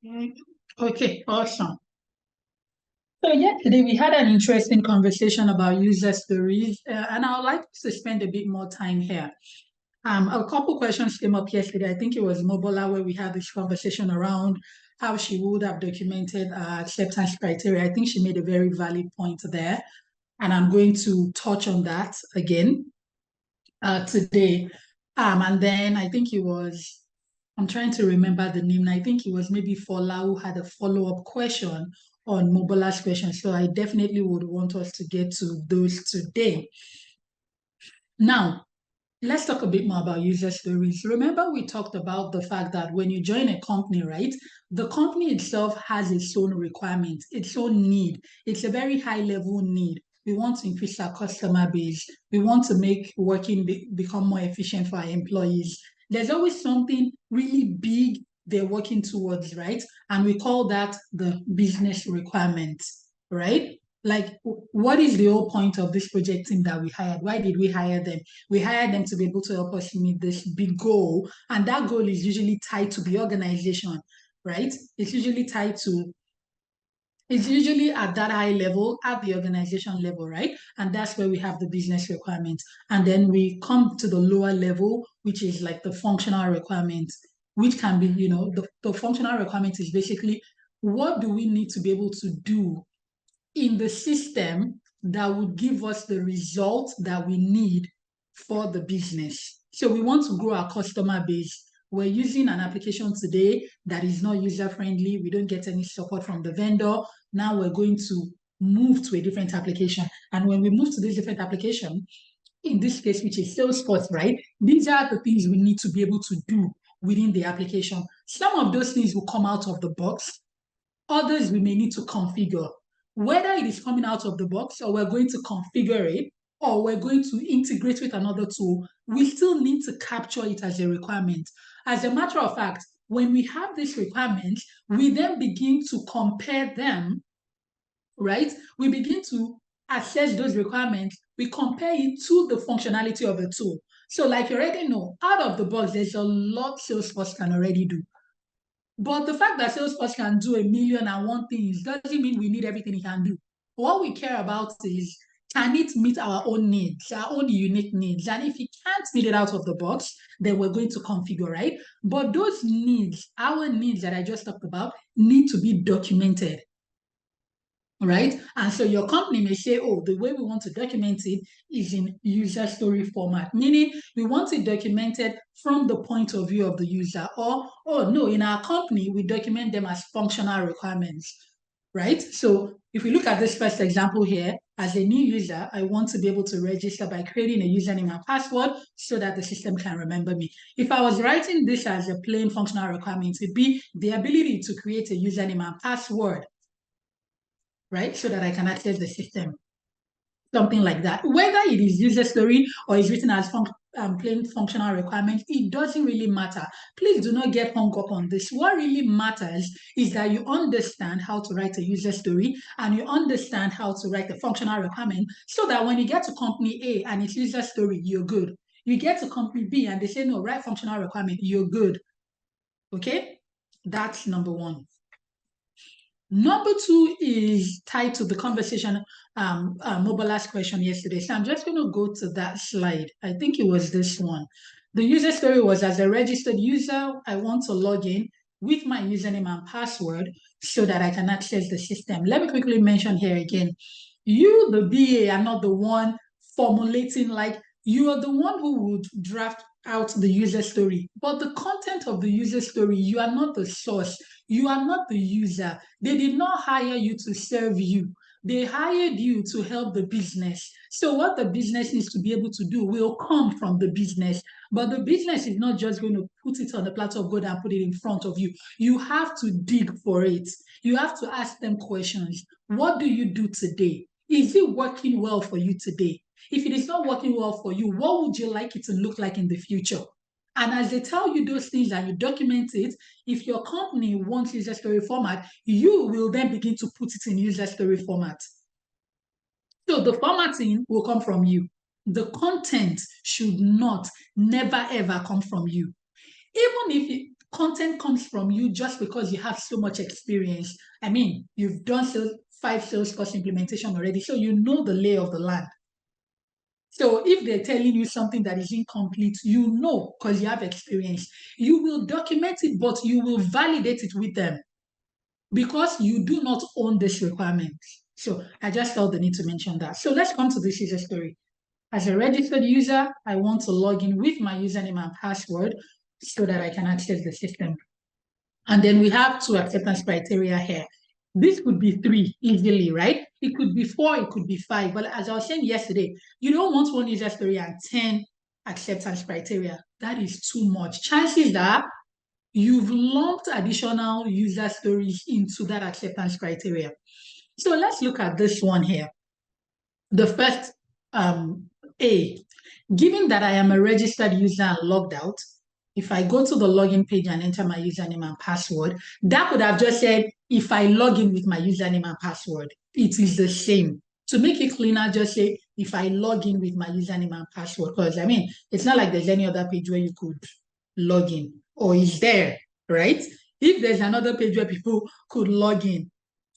Mm, Okay, awesome. So yesterday we had an interesting conversation about user stories, and I would like to spend a bit more time here. A couple questions came up yesterday. I think it was Mobola where we had this conversation around how she would have documented acceptance criteria. I think she made a very valid point there, and I'm going to touch on that again today. And then I think it was, I'm trying to remember the name. I think it was maybe Fola who had a follow-up question on Mobola's question. So I definitely would want us to get to those today. Now, let's talk a bit more about user stories. Remember, we talked about the fact that when you join a company, right, the company itself has its own requirement, its own need. It's a very high level need. We want to increase our customer base. We want to make working become more efficient for our employees. There's always something really big they're working towards, right? And we call that the business requirement, right? Like, what is the whole point of this project team that we hired? Why did we hire them? We hired them to be able to help us meet this big goal. And that goal is usually tied to the organization, right? It's usually at that high level, at the organization level, right? And that's where we have the business requirements. And then we come to the lower level, which is like the functional requirements, which can be, the functional requirement is basically what do we need to be able to do in the system that would give us the result that we need for the business. So we want to grow our customer base. We're using an application today that is not user friendly. We don't get any support from the vendor. Now we're going to move to a different application. And when we move to this different application, in this case, which is Salesforce, right? These are the things we need to be able to do within the application. Some of those things will come out of the box. Others we may need to configure. Whether it is coming out of the box or we're going to configure it or we're going to integrate with another tool, we still need to capture it as a requirement. As a matter of fact, when we have these requirements, we then begin to compare them, right? We begin to assess those requirements. We compare it to the functionality of the tool. So like you already know, out of the box, there's a lot Salesforce can already do. But the fact that Salesforce can do 1,000,001 things doesn't mean we need everything it can do. What we care about is, can it meet our own needs, our own unique needs? And if it can't meet it out of the box, then we're going to configure, right? But those needs, our needs that I just talked about, need to be documented, right? And so your company may say, oh, the way we want to document it is in user story format, meaning we want it documented from the point of view of the user. Or, oh, no, in our company, we document them as functional requirements, right? So if we look at this first example here, as a new user, I want to be able to register by creating a username and password so that the system can remember me. If I was writing this as a plain functional requirement, it'd be the ability to create a username and password, right? So that I can access the system, something like that. Whether it is user story or is written as plain functional requirement, it doesn't really matter. Please do not get hung up on this. What really matters is that you understand how to write a user story and you understand how to write the functional requirement so that when you get to company A and it's user story, you're good. You get to company B and they say, no, write functional requirement, you're good. Okay? That's number one. Number two is tied to the conversation, Mobola's question yesterday. So I'm just going to go to that slide. I think it was this one. The user story was, as a registered user, I want to log in with my username and password so that I can access the system. Let me quickly mention here again. You, the BA, are not the one formulating, like, you are the one who would draft out the user story. But the content of the user story, you are not the source. You are not the user. They did not hire you to serve you. They hired you to help the business. So what the business needs to be able to do will come from the business. But the business is not just going to put it on the platter of gold and put it in front of you. You have to dig for it. You have to ask them questions. What do you do today? Is it working well for you today? If it is not working well for you, what would you like it to look like in the future? And as they tell you those things and you document it, if your company wants user story format, you will then begin to put it in user story format. So the formatting will come from you. The content should not, never, ever come from you. Even if Content comes from you just because you have so much experience. I mean, you've done 5 Salesforce implementation already, so you know the lay of the land. So if they're telling you something that is incomplete, you know because you have experience. You will document it, but you will validate it with them because you do not own this requirement. So I just felt the need to mention that. So let's come to this user story. As a registered user, I want to log in with my username and password so that I can access the system. And then we have 2 acceptance criteria here. This could be 3 easily, right? It could be 4, it could be 5. But as I was saying yesterday, you don't want 1 user story and 10 acceptance criteria. That is too much. Chances are you've lumped additional user stories into that acceptance criteria. So let's look at this one here. The first A, given that I am a registered user and logged out, if I go to the login page and enter my username and password, that could have just said, if I log in with my username and password, it is the same. To make it cleaner, just say, if I log in with my username and password, because I mean, it's not like there's any other page where you could log in, or is there, right? If there's another page where people could log in,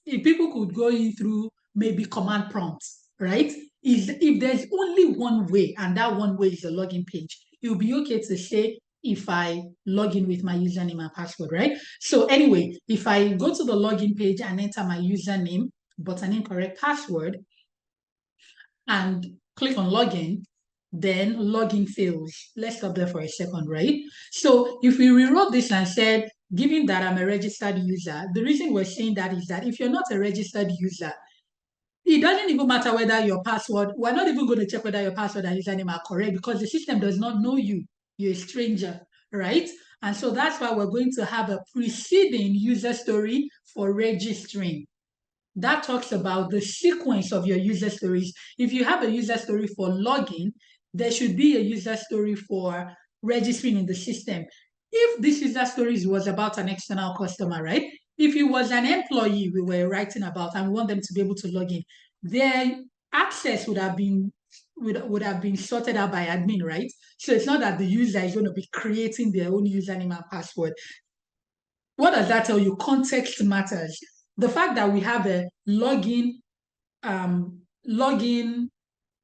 if people could go in through maybe command prompts, right? If there's only one way and that one way is the login page, it will be okay to say if I log in with my username and password, right? So anyway, if I go to the login page and enter my username but an incorrect password and click on login, then login fails. Let's stop there for a second, right? So if we rewrote this and said, given that I'm a registered user, the reason we're saying that is that if you're not a registered user, it doesn't even matter whether your password, we're not even going to check whether your password and username are correct because the system does not know you. You're a stranger, right? And so that's why we're going to have a preceding user story for registering. That talks about the sequence of your user stories. If you have a user story for login, there should be a user story for registering in the system. If this user stories was about an external customer, right? If it was an employee we were writing about and we want them to be able to log in, their access would have been sorted out by admin, right? So it's not that the user is going to be creating their own username and password. What does that tell you? Context matters. The fact that we have a login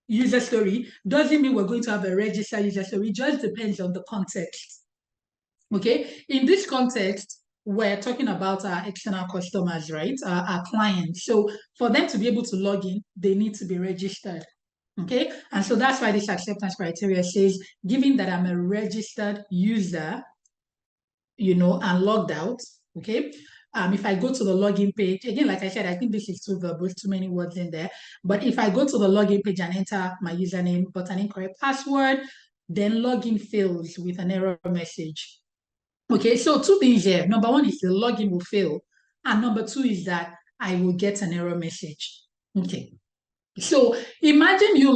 user story doesn't mean we're going to have a registered user story. It just depends on the context. Okay, in this context, we're talking about our external customers, right? Our clients. So for them to be able to log in, they need to be registered. Okay, and so that's why this acceptance criteria says, given that I'm a registered user, and logged out, okay? If I go to the login page, again, like I said, I think this is too verbose, too many words in there. But if I go to the login page and enter my username but an incorrect password, then login fails with an error message. Okay, so 2 things here. Number 1 is the login will fail. And number 2 is that I will get an error message. Okay. So imagine you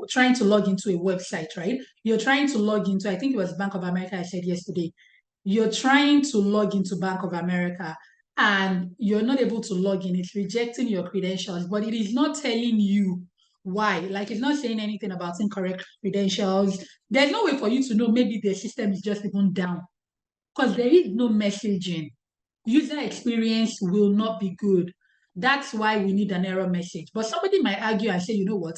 trying to log into a website, right? You're trying to log into, I think it was Bank of America I said yesterday. You're trying to log into Bank of America and you're not able to log in. It's rejecting your credentials, but it is not telling you why. Like it's not saying anything about incorrect credentials. There's no way for you to know maybe the system is just even down because there is no messaging. User experience will not be good. That's why we need an error message. But somebody might argue and say, you know what?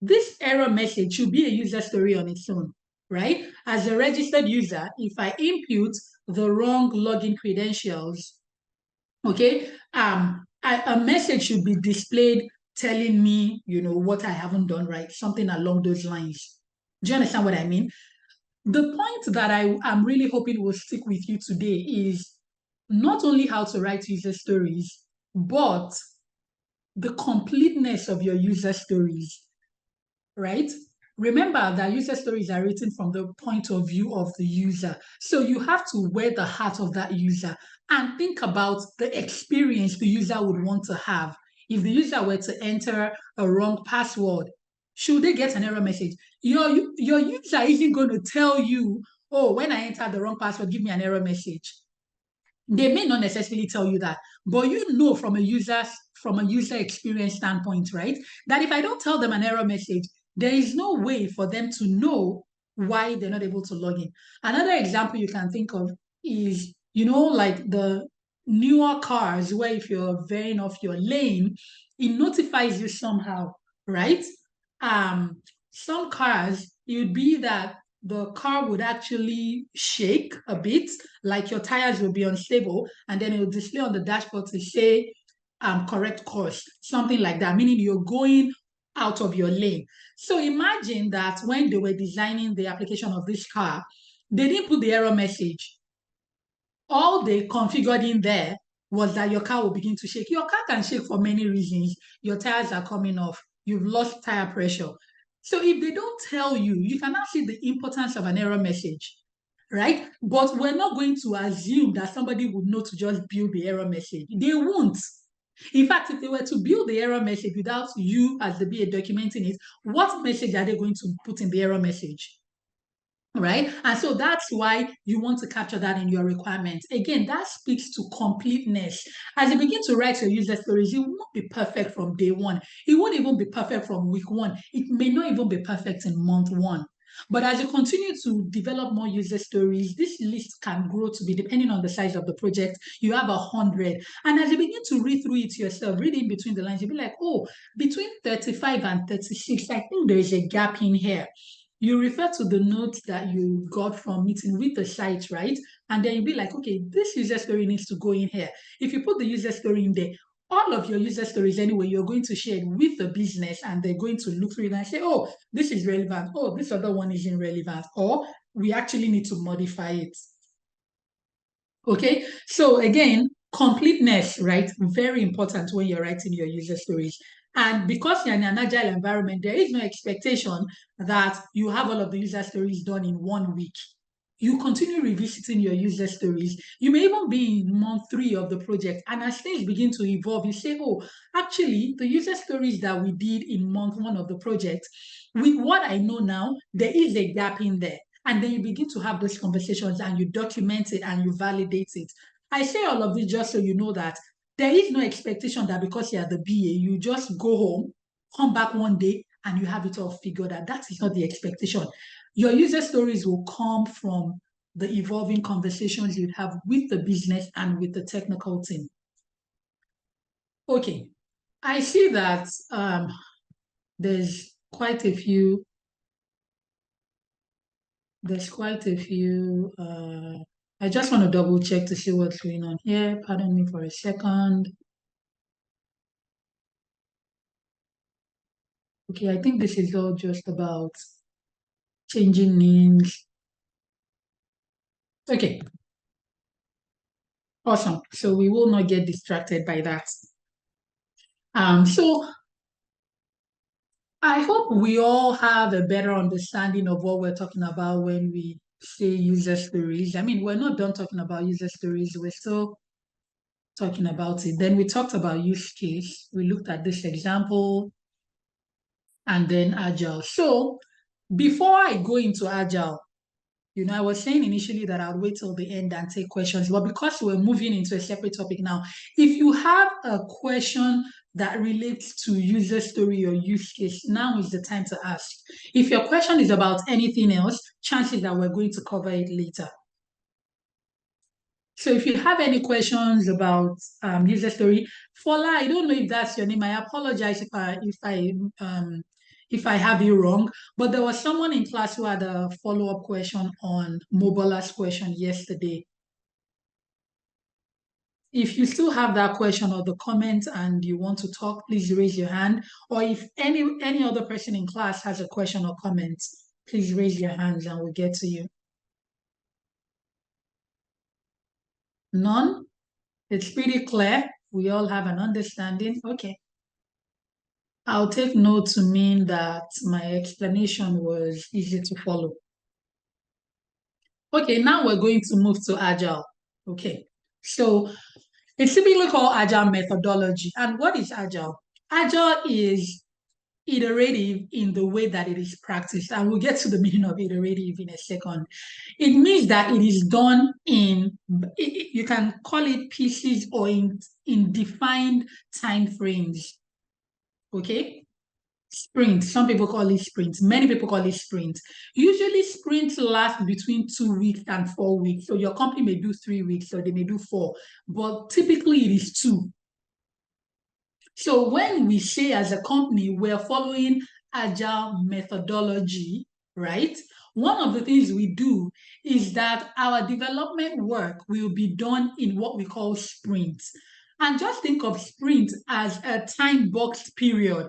This error message should be a user story on its own, right? As a registered user, if I input the wrong login credentials, okay, a message should be displayed telling me, what I haven't done right, something along those lines. Do you understand what I mean? The point that I'm really hoping will stick with you today is not only how to write user stories, but the completeness of your user stories, right? Remember that user stories are written from the point of view of the user. So you have to wear the heart of that user and think about the experience the user would want to have. If the user were to enter a wrong password, should they get an error message? Your user isn't going to tell you, oh, when I enter the wrong password, give me an error message. They may not necessarily tell you that, but from a user experience standpoint, right? That if I don't tell them an error message, there is no way for them to know why they're not able to log in. Another example you can think of is, you know, like the newer cars where if you're veering off your lane, it notifies you somehow, right? Um, some cars, it would be that the car would actually shake a bit, like your tires will be unstable, and then it will display on the dashboard to say correct course, something like that, meaning you're going out of your lane. So imagine that when they were designing the application of this car, they didn't put the error message. All they configured in there was that your car will begin to shake. Your car can shake for many reasons. Your tires are coming off. You've lost tire pressure. So if they don't tell you, you cannot see the importance of an error message, right? But we're not going to assume that somebody would know to just build the error message. They won't. In fact, if they were to build the error message without you as the BA documenting it, what message are they going to put in the error message? Right? And so that's why you want to capture that in your requirements. Again, that speaks to completeness. As you begin to write your user stories, it won't be perfect from day one. It won't even be perfect from week one. It may not even be perfect in month one. But as you continue to develop more user stories, this list can grow to be, depending on the size of the project, you have 100. And as you begin to read through it yourself, reading between the lines, you'll be like, oh, between 35 and 36, I think there is a gap in here. You refer to the notes that you got from meeting with the site, right? And then you'll be like, okay, this user story needs to go in here. If you put the user story in there, all of your user stories anyway, you're going to share it with the business and they're going to look through it and say, oh, this is relevant. Oh, this other one isn't relevant. Or we actually need to modify it. Okay, so again, completeness, right? Very important when you're writing your user stories. And because you're in an agile environment, there is no expectation that you have all of the user stories done in 1 week. You continue revisiting your user stories. You may even be in month 3 of the project, and as things begin to evolve, you say, oh, actually, the user stories that we did in month 1 of the project, with what I know now, there is a gap in there. And then you begin to have those conversations and you document it and you validate it. I say all of this just so you know that there is no expectation that because you're the BA, you just go home, come back one day, and you have it all figured out. That is not the expectation. Your user stories will come from the evolving conversations you'd have with the business and with the technical team. Okay, I see that there's quite a few There's quite a few. I just want to double check to see what's going on here. Pardon me for a second. Okay, I think this is all just about changing names. Okay, awesome. So we will not get distracted by that. So I hope we all have a better understanding of what we're talking about when we say user stories. I mean, we're not done talking about user stories. We're still talking about it. Then we talked about use case. We looked at this example and then Agile. So before I go into Agile, I was saying initially that I'll wait till the end and take questions, but because we're moving into a separate topic now, if you have a question that relates to user story or use case, now is the time to ask. If your question is about anything else, chances that we're going to cover it later. So if you have any questions about user story, Fola, I don't know if that's your name. I apologize if I have you wrong, but there was someone in class who had a follow-up question on Mobola's question yesterday. If you still have that question or the comment and you want to talk, please raise your hand. Or if any other person in class has a question or comment, please raise your hands and we'll get to you. None? It's pretty clear. We all have an understanding. Okay. I'll take note to mean that my explanation was easy to follow. Okay, now we're going to move to Agile. Okay, so it's typically called Agile methodology. And what is Agile? Agile is iterative in the way that it is practiced. And we'll get to the meaning of iterative in a second. It means that it is done you can call it pieces or in defined time frames. Okay? Sprint. Some people call it sprint. Many people call it sprint. Usually sprints last between 2 weeks and 4 weeks. So your company may do 3 weeks or they may do 4, but typically it is 2. So when we say as a company, we're following Agile methodology, right? One of the things we do is that our development work will be done in what we call sprints. And just think of sprint as a time boxed period,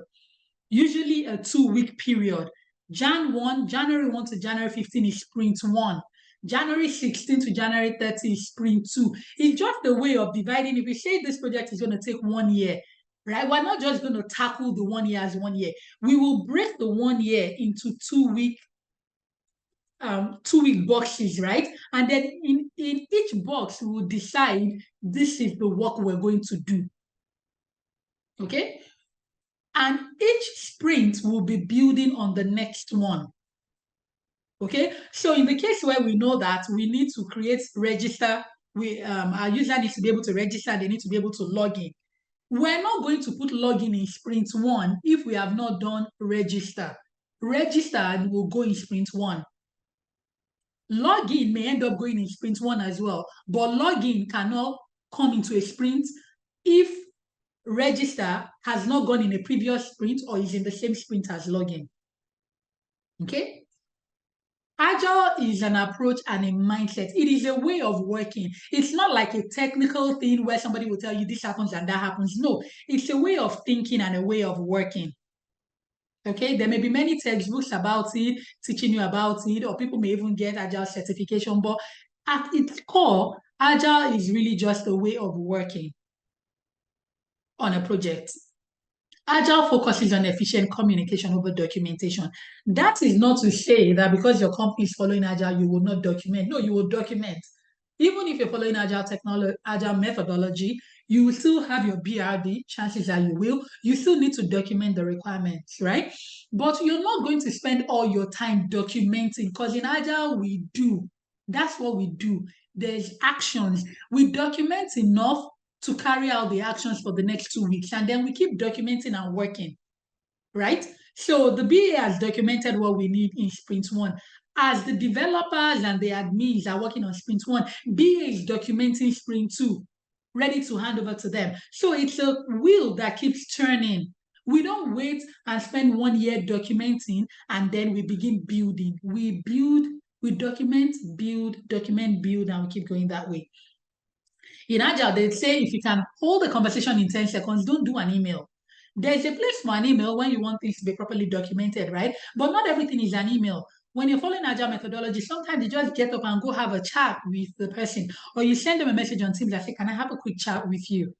usually a 2 week period. January 1 to January 15 is sprint 1. January 16 to January 30 is sprint 2. It's just a way of dividing. If we say this project is going to take 1 year, right? We're not just going to tackle the 1 year as 1 year. We will break the 1 year into 2 week 2 week boxes, right? And then in each box, we will decide this is the work we're going to do. Okay? And each sprint will be building on the next one. Okay, so in the case where we know that we need to create register, our user needs to be able to register, they need to be able to log in. We're not going to put login in sprint 1 if we have not done register. Register will go in sprint 1. Login may end up going in sprint 1 as well, but login cannot come into a sprint if register has not gone in a previous sprint or is in the same sprint as login. Okay? Agile is an approach and a mindset. It is a way of working. It's not like a technical thing where somebody will tell you this happens and that happens. No, it's a way of thinking and a way of working. Okay, there may be many textbooks about it, teaching you about it, or people may even get Agile certification, but at its core, Agile is really just a way of working on a project. Agile focuses on efficient communication over documentation. That is not to say that because your company is following Agile, you will not document. No, you will document. Even if you're following Agile methodology, you will still have your BRD, chances are you will. You still need to document the requirements, right? But you're not going to spend all your time documenting because in Agile, we do. That's what we do. There's actions. We document enough to carry out the actions for the next 2 weeks. And then we keep documenting and working, right? So the BA has documented what we need in sprint 1. As the developers and the admins are working on sprint 1, BA is documenting sprint 2, ready to hand over to them. So it's a wheel that keeps turning. We don't wait and spend 1 year documenting and then we begin building. We build, we document, build, and we keep going that way. In Agile, they say if you can hold a conversation in 10 seconds, don't do an email. There's a place for an email when you want things to be properly documented, right? But not everything is an email. When you're following Agile methodology, sometimes you just get up and go have a chat with the person, or you send them a message on Teams and say, can I have a quick chat with you?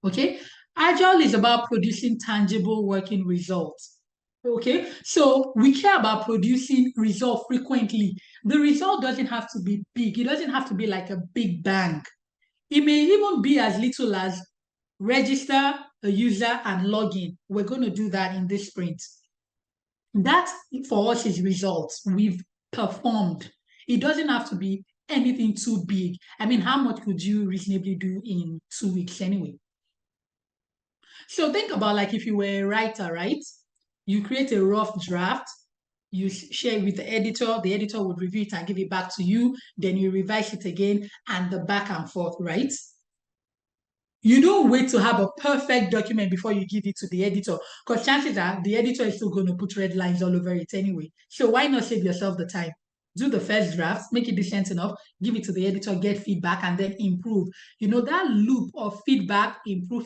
Okay? Agile is about producing tangible working results. Okay, so we care about producing results frequently. The result doesn't have to be big. It doesn't have to be like a big bang. It may even be as little as register a user and log in. We're going to do that in this sprint. That for us is results. We've performed. It doesn't have to be anything too big. I mean, how much could you reasonably do in 2 weeks anyway? So think about like if you were a writer, right? You create a rough draft, you share it with the editor would review it and give it back to you, then you revise it again, and the back and forth, right? You don't wait to have a perfect document before you give it to the editor, because chances are the editor is still going to put red lines all over it anyway. So why not save yourself the time? Do the first draft, make it decent enough, give it to the editor, get feedback, and then improve. You know, that loop of feedback, improve,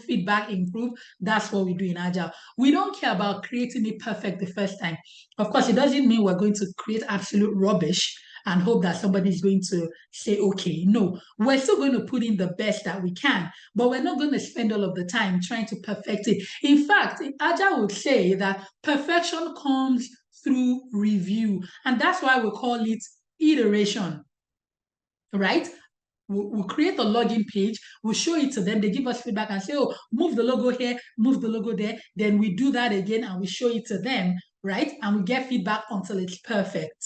that's what we do in Agile. We don't care about creating it perfect the first time. Of course, it doesn't mean we're going to create absolute rubbish and hope that somebody's going to say, okay, no, we're still going to put in the best that we can, but we're not going to spend all of the time trying to perfect it. In fact, Agile would say that perfection comes through review, and that's why we call it iteration, right? We'll create a login page, we'll show it to them, they give us feedback and say, oh, move the logo here, move the logo there, then we do that again and we show it to them, right? And we get feedback until it's perfect.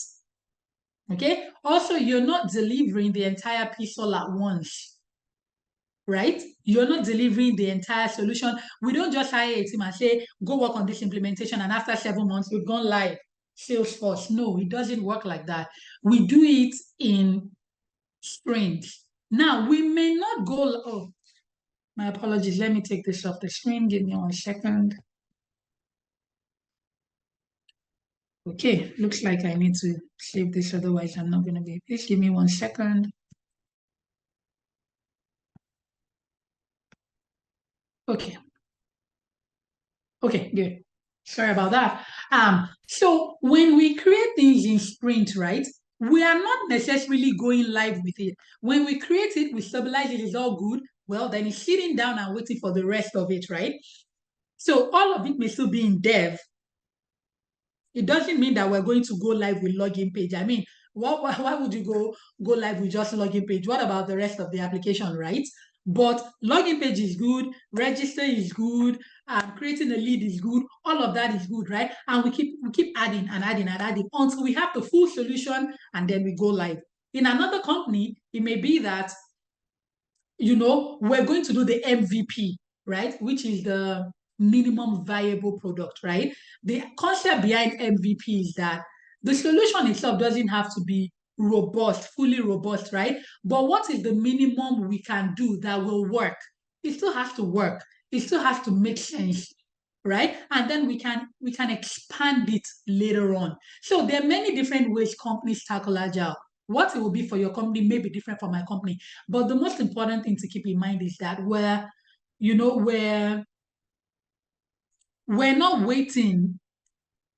Okay. Also, you're not delivering the entire piece all at once. right? You're not delivering the entire solution. We don't just hire a team and say, go work on this implementation, and after 7 months, we've gone live. Salesforce. No, it doesn't work like that. We do it in sprints. Now, we may not go, oh, my apologies. Let me take this off the screen. Give me 1 second. Okay, looks like I need to save this, otherwise I'm not going to be. Please give me 1 second. Okay. Okay, good. Sorry about that. So when we create things in sprint, right, we are not necessarily going live with it. When we create it, we stabilize it, it's all good. Well, then it's sitting down and waiting for the rest of it, right? So all of it may still be in dev. It doesn't mean that we're going to go live with login page. I mean, why would you go live with just login page? What about the rest of the application, right? But login page is good, register is good, creating a lead is good, all of that is good, right? And we keep adding and adding and adding until we have the full solution, and then we go live. In another company, it may be that we're going to do the MVP, right? Which is the minimum viable product, right? The concept behind MVP is that the solution itself doesn't have to be robust, fully robust, right? But what is the minimum we can do that will work? It still has to work. It still has to make sense, right? And then we can expand it later on. So there are many different ways companies tackle agile. What it will be for your company may be different from my company. But the most important thing to keep in mind is that we're not waiting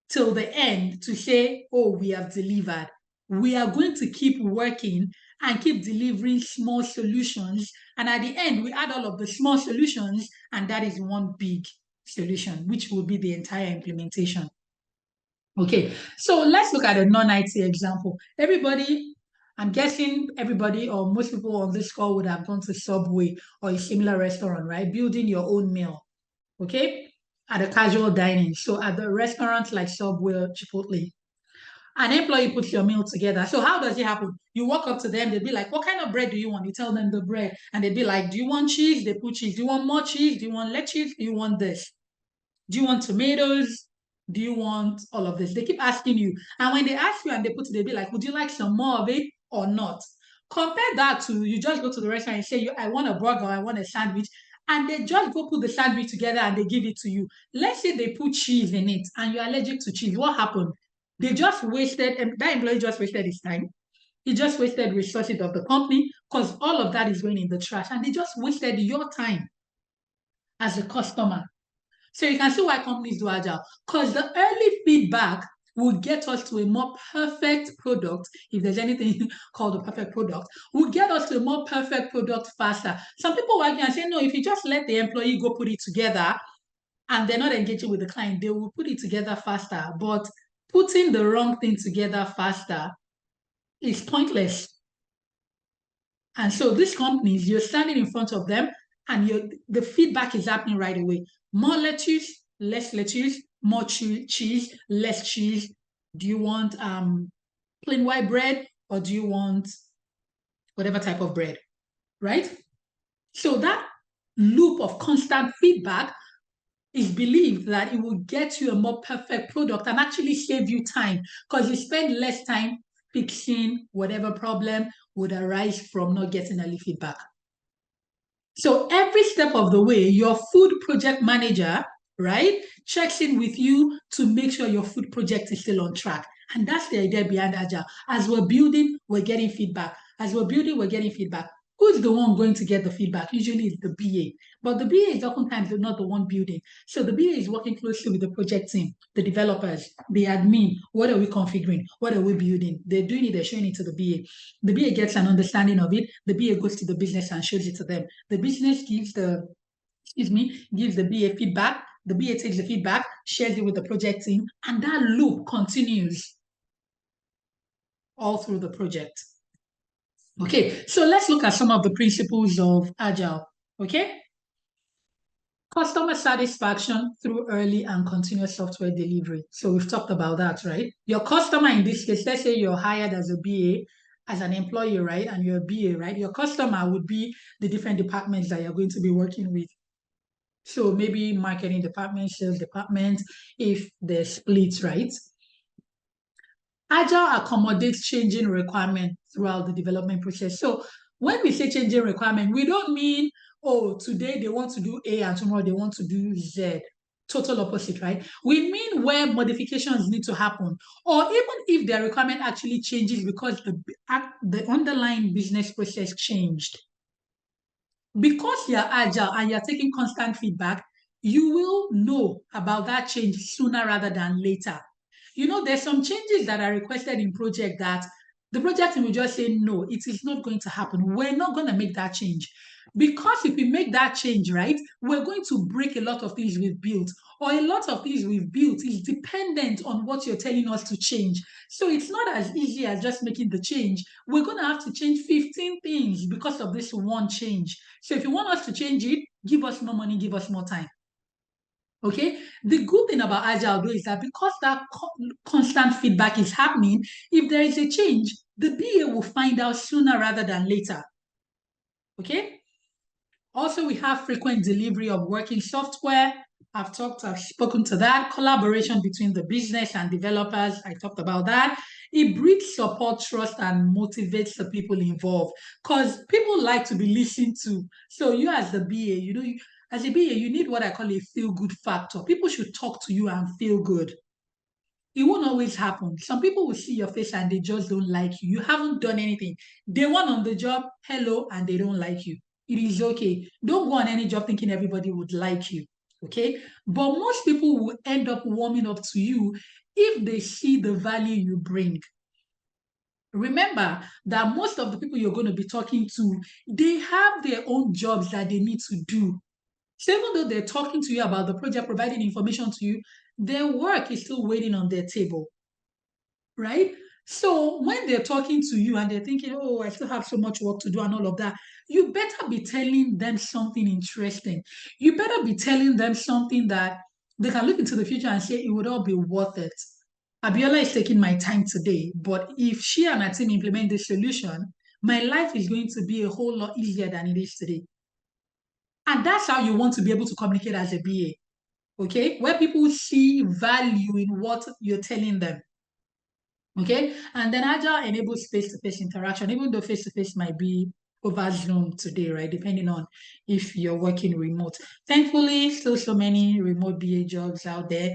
till the end to say, oh, we have delivered. We are going to keep working and keep delivering small solutions. And at the end, we add all of the small solutions, and that is one big solution, which will be the entire implementation. Okay, so let's look at a non-IT example. I'm guessing everybody or most people on this call would have gone to Subway or a similar restaurant, right? Building your own meal, okay? At a casual dining. So at the restaurants like Subway or Chipotle, an employee puts your meal together. So how does it happen? You walk up to them, they'd be like, what kind of bread do you want? You tell them the bread. And they'd be like, do you want cheese? They put cheese. Do you want more cheese? Do you want less cheese? Do you want this? Do you want tomatoes? Do you want all of this? They keep asking you. And when they ask you and they put it, they'll be like, would you like some more of it or not? Compare that to you just go to the restaurant and say, I want a burger, I want a sandwich. And they just go put the sandwich together and they give it to you. Let's say they put cheese in it and you're allergic to cheese. What happened? They just wasted, and that employee just wasted his time. He just wasted resources of the company because all of that is going in the trash. And they just wasted your time as a customer. So you can see why companies do agile, because the early feedback will get us to a more perfect product. If there's anything called a perfect product, will get us to a more perfect product faster. Some people argue and say, no, if you just let the employee go put it together and they're not engaging with the client, they will put it together faster. But putting the wrong thing together faster is pointless. And so these companies, you're standing in front of them and the feedback is happening right away. More lettuce, less lettuce, more cheese, less cheese. Do you want plain white bread or do you want whatever type of bread, right? So that loop of constant feedback is believed that it will get you a more perfect product and actually save you time because you spend less time fixing whatever problem would arise from not getting early feedback. So every step of the way, your food project manager, right, checks in with you to make sure your food project is still on track. And that's the idea behind Agile. As we're building, we're getting feedback. As we're building, we're getting feedback. Who's the one going to get the feedback? Usually it's the BA. But the BA is oftentimes not the one building. So the BA is working closely with the project team, the developers, the admin. What are we configuring? What are we building? They're doing it, they're showing it to the BA. The BA gets an understanding of it. The BA goes to the business and shows it to them. The business gives the BA feedback. The BA takes the feedback, shares it with the project team, and that loop continues all through the project. Okay, so let's look at some of the principles of Agile. Okay, customer satisfaction through early and continuous software delivery. So we've talked about that, right? Your customer in this case, let's say you're hired as a BA as an employee, right, and you're a BA, right, your customer would be the different departments that you're going to be working with. So maybe marketing department, sales department, if they're split, right? Agile accommodates changing requirement throughout the development process. So when we say changing requirement, we don't mean, oh, today they want to do A and tomorrow they want to do Z. Total opposite, right? We mean where modifications need to happen, or even if their requirement actually changes because the underlying business process changed. Because you're agile and you're taking constant feedback, you will know about that change sooner rather than later. There's some changes that are requested in project that the project team will just say, no, it is not going to happen. We're not going to make that change. Because if we make that change, right, we're going to break a lot of things we've built, or a lot of things we've built is dependent on what you're telling us to change. So it's not as easy as just making the change. We're going to have to change 15 things because of this one change. So if you want us to change it, give us more money, give us more time. Okay. The good thing about Agile though is that because that constant feedback is happening, if there is a change, the BA will find out sooner rather than later. Okay. Also, we have frequent delivery of working software. I've spoken to that. Collaboration between the business and developers. I talked about that. It breeds support, trust, and motivates the people involved because people like to be listened to. So you as the BA, as a BA, you need what I call a feel-good factor. People should talk to you and feel good. It won't always happen. Some people will see your face and they just don't like you. You haven't done anything. They want on the job, hello, and they don't like you. It is okay. Don't go on any job thinking everybody would like you. Okay? But most people will end up warming up to you if they see the value you bring. Remember that most of the people you're going to be talking to, they have their own jobs that they need to do. So even though they're talking to you about the project, providing information to you, their work is still waiting on their table, right? So when they're talking to you and they're thinking, oh, I still have so much work to do and all of that, you better be telling them something interesting. You better be telling them something that they can look into the future and say it would all be worth it. Abiola is taking my time today, but if she and her team implement this solution, my life is going to be a whole lot easier than it is today. And that's how you want to be able to communicate as a BA, okay? Where people see value in what you're telling them. Okay, and then Agile enables face-to-face interaction, even though face-to-face might be over Zoom today, right? Depending on if you're working remote. Thankfully, still so many remote BA jobs out there.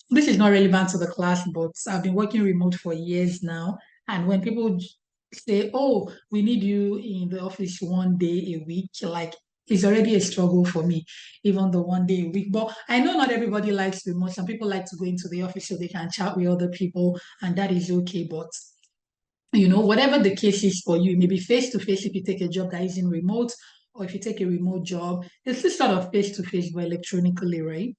This is not relevant to the class, but I've been working remote for years now. And when people say, oh, we need you in the office one day a week, like it's already a struggle for me, even the one day a week. But I know not everybody likes remote. Some people like to go into the office so they can chat with other people, and that is okay. But whatever the case is for you, maybe face to face if you take a job that isn't remote, or if you take a remote job, it's this sort of face to face but electronically, right?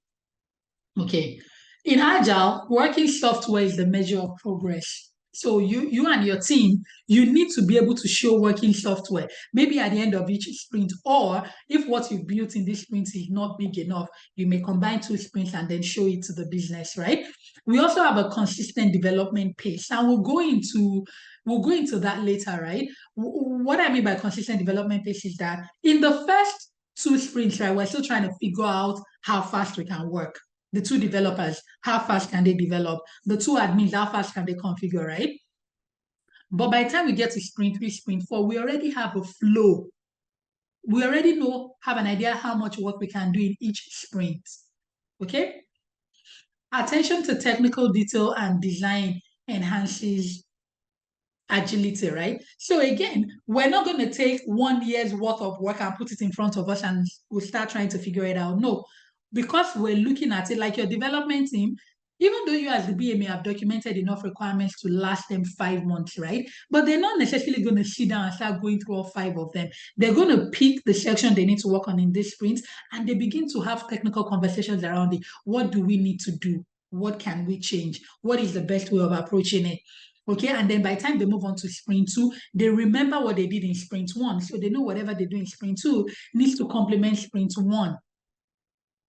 Okay. In Agile, working software is the measure of progress. So you and your team, you need to be able to show working software, maybe at the end of each sprint, or if what you've built in this sprint is not big enough, you may combine two sprints and then show it to the business, right? We also have a consistent development pace, and we'll go into that later, right? What I mean by consistent development pace is that in the first two sprints, right, we're still trying to figure out how fast we can work. The two developers, how fast can they develop? The two admins, how fast can they configure, right? But by the time we get to sprint 3, sprint 4, we already have a flow. We already have an idea how much work we can do in each sprint. Okay? Attention to technical detail and design enhances agility, right? So again, we're not going to take 1 year's worth of work and put it in front of us and we'll start trying to figure it out. No, because we're looking at it like your development team, even though you as the BA may have documented enough requirements to last them 5 months, right? But they're not necessarily going to sit down and start going through all 5 of them. They're going to pick the section they need to work on in this sprint and they begin to have technical conversations around it. What do we need to do? What can we change? What is the best way of approaching it? Okay, and then by the time they move on to sprint 2, they remember what they did in sprint 1. So they know whatever they do in sprint 2 needs to complement sprint 1.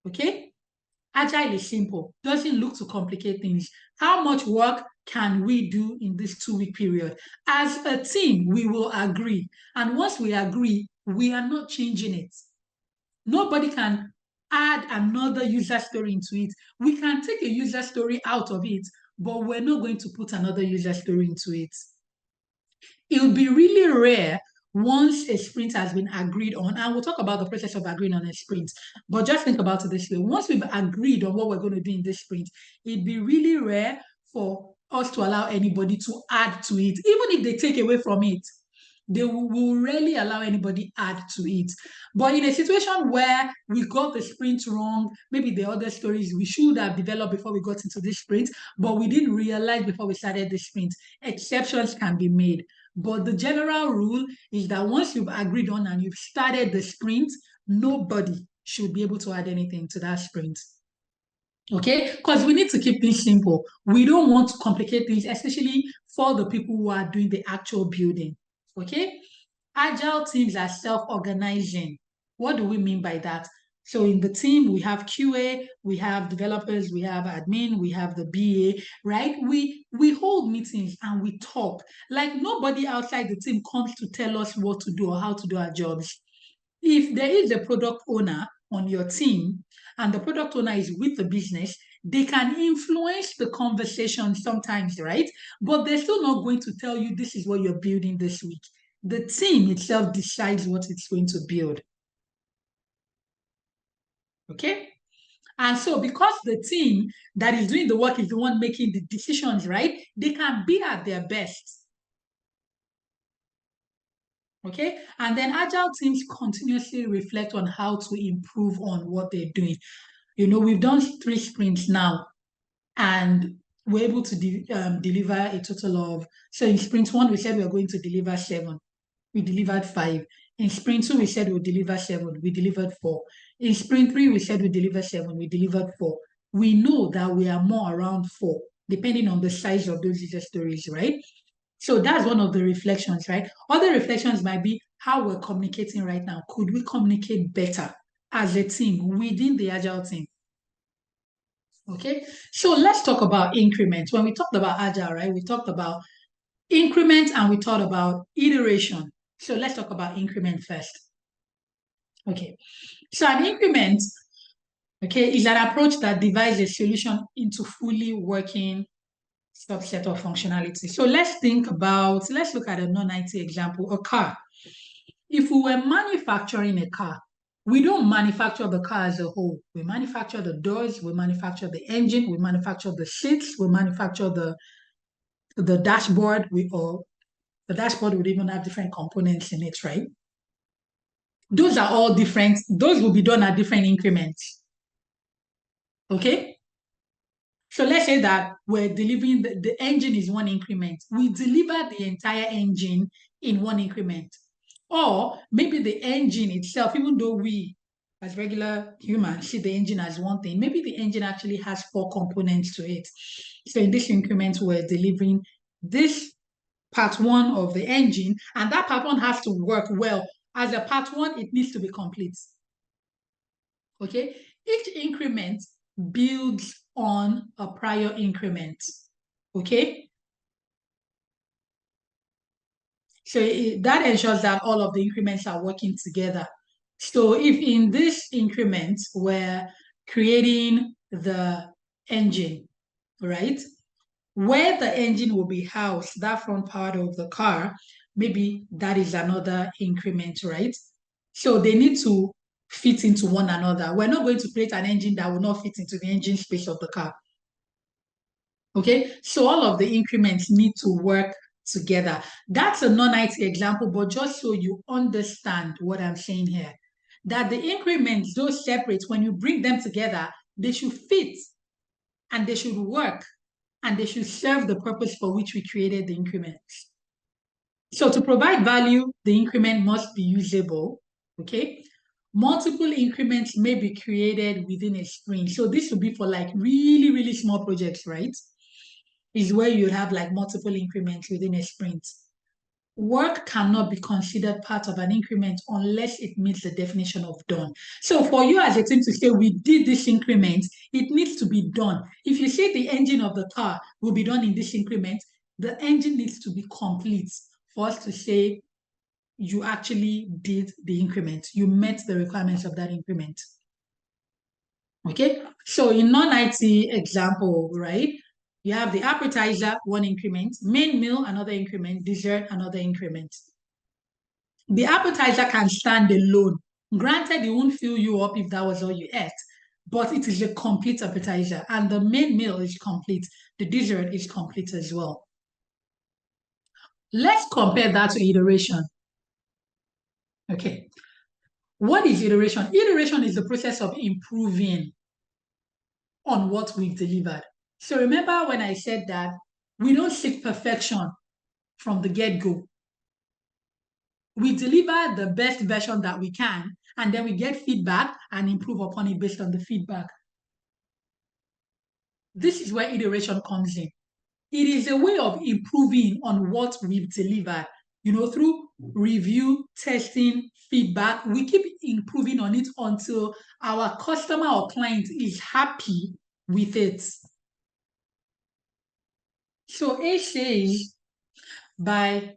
Okay? Agile is simple, doesn't look to complicate things. How much work can we do in this 2-week period? As a team, we will agree. And once we agree, we are not changing it. Nobody can add another user story into it. We can take a user story out of it, but we're not going to put another user story into it. It will be really rare once a sprint has been agreed on, and we'll talk about the process of agreeing on a sprint, but just think about it this way. Once we've agreed on what we're going to do in this sprint, it'd be really rare for us to allow anybody to add to it. Even if they take away from it, they will rarely allow anybody add to it. But in a situation where we got the sprint wrong, maybe the other stories we should have developed before we got into this sprint, but we didn't realize before we started the sprint, exceptions can be made. But the general rule is that once you've agreed on and you've started the sprint, nobody should be able to add anything to that sprint. Okay, because we need to keep things simple. We don't want to complicate things, especially for the people who are doing the actual building. Okay, agile teams are self-organizing. What do we mean by that? So in the team, we have QA, we have developers, we have admin, we have the BA, right? We hold meetings and we talk. Like nobody outside the team comes to tell us what to do or how to do our jobs. If there is a product owner on your team and the product owner is with the business, they can influence the conversation sometimes, right? But they're still not going to tell you this is what you're building this week. The team itself decides what it's going to build. Okay? And so because the team that is doing the work is the one making the decisions, right? They can be at their best. Okay? And then agile teams continuously reflect on how to improve on what they're doing. You know, we've done 3 sprints now, and we're able to deliver a total of, so in sprint 1, we said we are going to deliver 7. We delivered 5. In sprint 2, we said we'll deliver 7. We delivered 4. In sprint 3, we said we deliver 7. We delivered 4. We know that we are more around 4, depending on the size of those user stories, right? So that's one of the reflections, right? Other reflections might be how we're communicating right now. Could we communicate better as a team within the agile team? Okay, so let's talk about increments. When we talked about agile, right, we talked about increment and we talked about iteration. So let's talk about increment first. Okay, so an increment, okay, is an approach that divides a solution into fully working subset of functionality. So let's look at a non-IT example, a car. If we were manufacturing a car, we don't manufacture the car as a whole. We manufacture the doors, we manufacture the engine, we manufacture the seats, we manufacture the dashboard. The dashboard would even have different components in it, right? Those are all different. Those will be done at different increments. Okay? So let's say that we're delivering the engine is 1 increment. We deliver the entire engine in 1 increment. Or maybe the engine itself, even though we as regular humans see the engine as one thing, maybe the engine actually has 4 components to it. So in this increment, we're delivering this part 1 of the engine, and that part 1 has to work well. As a part 1, it needs to be complete. Okay? Each increment builds on a prior increment. Okay? So that ensures that all of the increments are working together. So if in this increment we're creating the engine, right? Where the engine will be housed, that front part of the car, maybe that is another increment, right? So they need to fit into one another. We're not going to create an engine that will not fit into the engine space of the car. Okay, so all of the increments need to work together. That's a non-IT example, but just so you understand what I'm saying here, that the increments, those separate, when you bring them together, they should fit and they should work and they should serve the purpose for which we created the increments. So to provide value, the increment must be usable, okay? Multiple increments may be created within a sprint. So this would be for like really, really small projects, right? Is where you have like multiple increments within a sprint. Work cannot be considered part of an increment unless it meets the definition of done. So for you as a team to say we did this increment, it needs to be done. If you say the engine of the car will be done in this increment, the engine needs to be complete for us to say you actually did the increment. You met the requirements of that increment. Okay, so in non-IT example, right, you have the appetizer, one increment, main meal, another increment, dessert, another increment. The appetizer can stand alone. Granted, it won't fill you up if that was all you ate, but it is a complete appetizer, and the main meal is complete. The dessert is complete as well. Let's compare that to iteration. Okay, what is iteration? Iteration is the process of improving on what we've delivered. So remember when I said that we don't seek perfection from the get-go. We deliver the best version that we can, and then we get feedback and improve upon it based on the feedback. This is where iteration comes in. It is a way of improving on what we've delivered. Through review, testing, feedback, we keep improving on it until our customer or client is happy with it. So A says,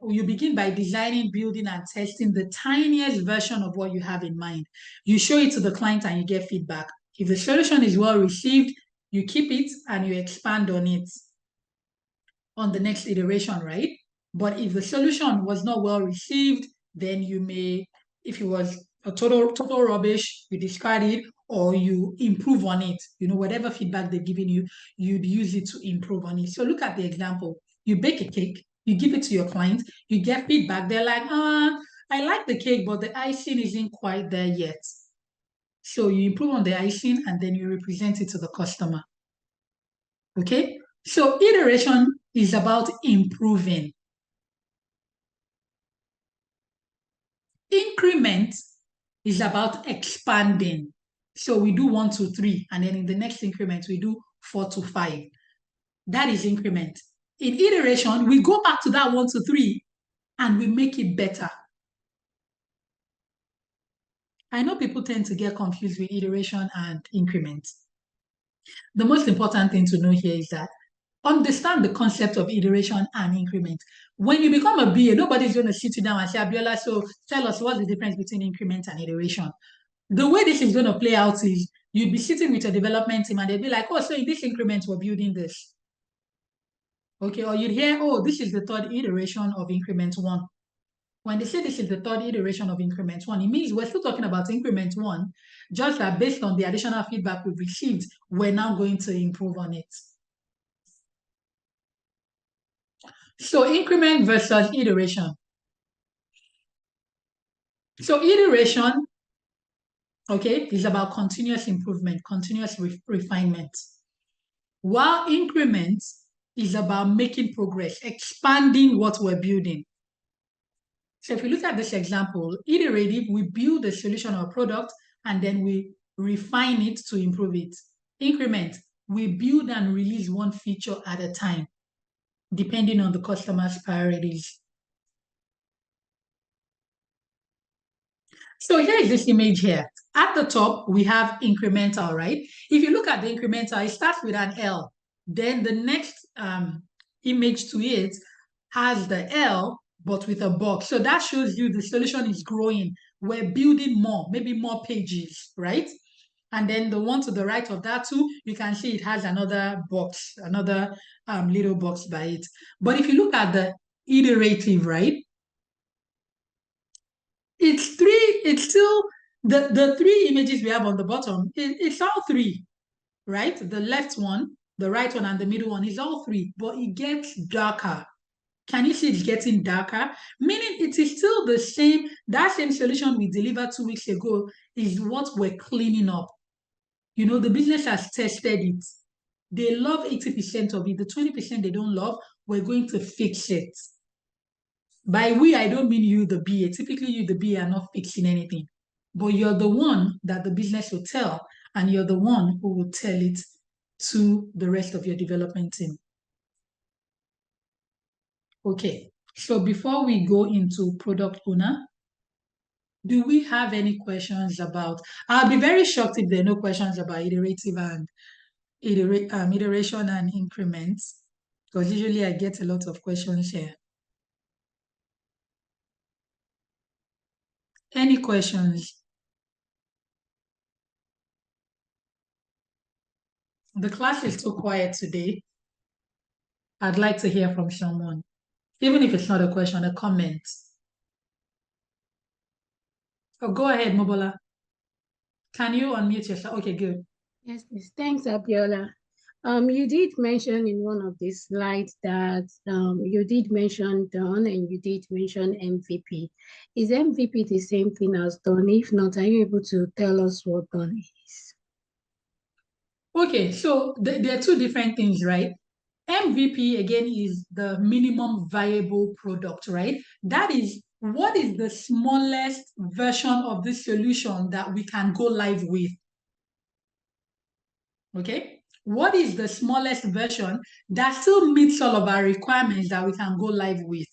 you begin by designing, building, and testing the tiniest version of what you have in mind. You show it to the client and you get feedback. If the solution is well received, you keep it and you expand on it on the next iteration, right? But if the solution was not well received, then you may, if it was a total rubbish, you discard it or you improve on it. Whatever feedback they've given you, you'd use it to improve on it. So look at the example. You bake a cake, you give it to your client, you get feedback. They're like, I like the cake, but the icing isn't quite there yet. So you improve on the icing and then you represent it to the customer. Okay? So iteration is about improving. Increment is about expanding. So we do 1 to 3, and then in the next increment, we do 4 to 5. That is increment. In iteration, we go back to that 1 to 3 and we make it better. I know people tend to get confused with iteration and increment. The most important thing to know here is that understand the concept of iteration and increment. When you become a BA, nobody's going to sit you down and say, Abiola, so tell us what's the difference between increment and iteration. The way this is going to play out is you'd be sitting with a development team and they'd be like, oh, so in this increment, we're building this. Okay, or you'd hear, oh, this is the third iteration of increment 1. When they say this is the third iteration of increment 1, it means we're still talking about increment 1, just that based on the additional feedback we've received, we're now going to improve on it. So increment versus iteration. So iteration, okay, is about continuous improvement, continuous refinement. While increment is about making progress, expanding what we're building. So if you look at this example, iterative, we build a solution or product and then we refine it to improve it. Increment, we build and release one feature at a time, depending on the customer's priorities. So here is this image here. At the top, we have incremental, right? If you look at the incremental, it starts with an L. Then the next image to it has the L, but with a box. So that shows you the solution is growing. We're building more, maybe more pages, right? And then the one to the right of that too, you can see it has another box, another little box by it. But if you look at the iterative, right? It's still the 3 images we have on the bottom, it's all 3, right? The left one, the right one, and the middle one is all 3, but it gets darker. Can you see it's getting darker? Meaning it is still the same, that same solution we delivered 2 weeks ago is what we're cleaning up. The business has tested it. They love 80% of it. The 20% they don't love, we're going to fix it. By we, I don't mean you, the BA. Typically, you, the BA, are not fixing anything. But you're the one that the business will tell, and you're the one who will tell it to the rest of your development team. Okay. So before we go into product owner, do we have any questions about? I'll be very shocked if there are no questions about iterative and iteration and increments, because usually I get a lot of questions here. Any questions? The class is too quiet today. I'd like to hear from someone, even if it's not a question, a comment. Oh, go ahead, Mobola. Can you unmute yourself? Okay, good. Yes, please. Thanks, Abiola. You did mention in one of the slides that you did mention done and you did mention MVP. Is MVP the same thing as done? If not, are you able to tell us what done is? Okay, so there are two different things, right? MVP again is the minimum viable product, right? That is what is the smallest version of this solution that we can go live with. Okay, what is the smallest version that still meets all of our requirements that we can go live with?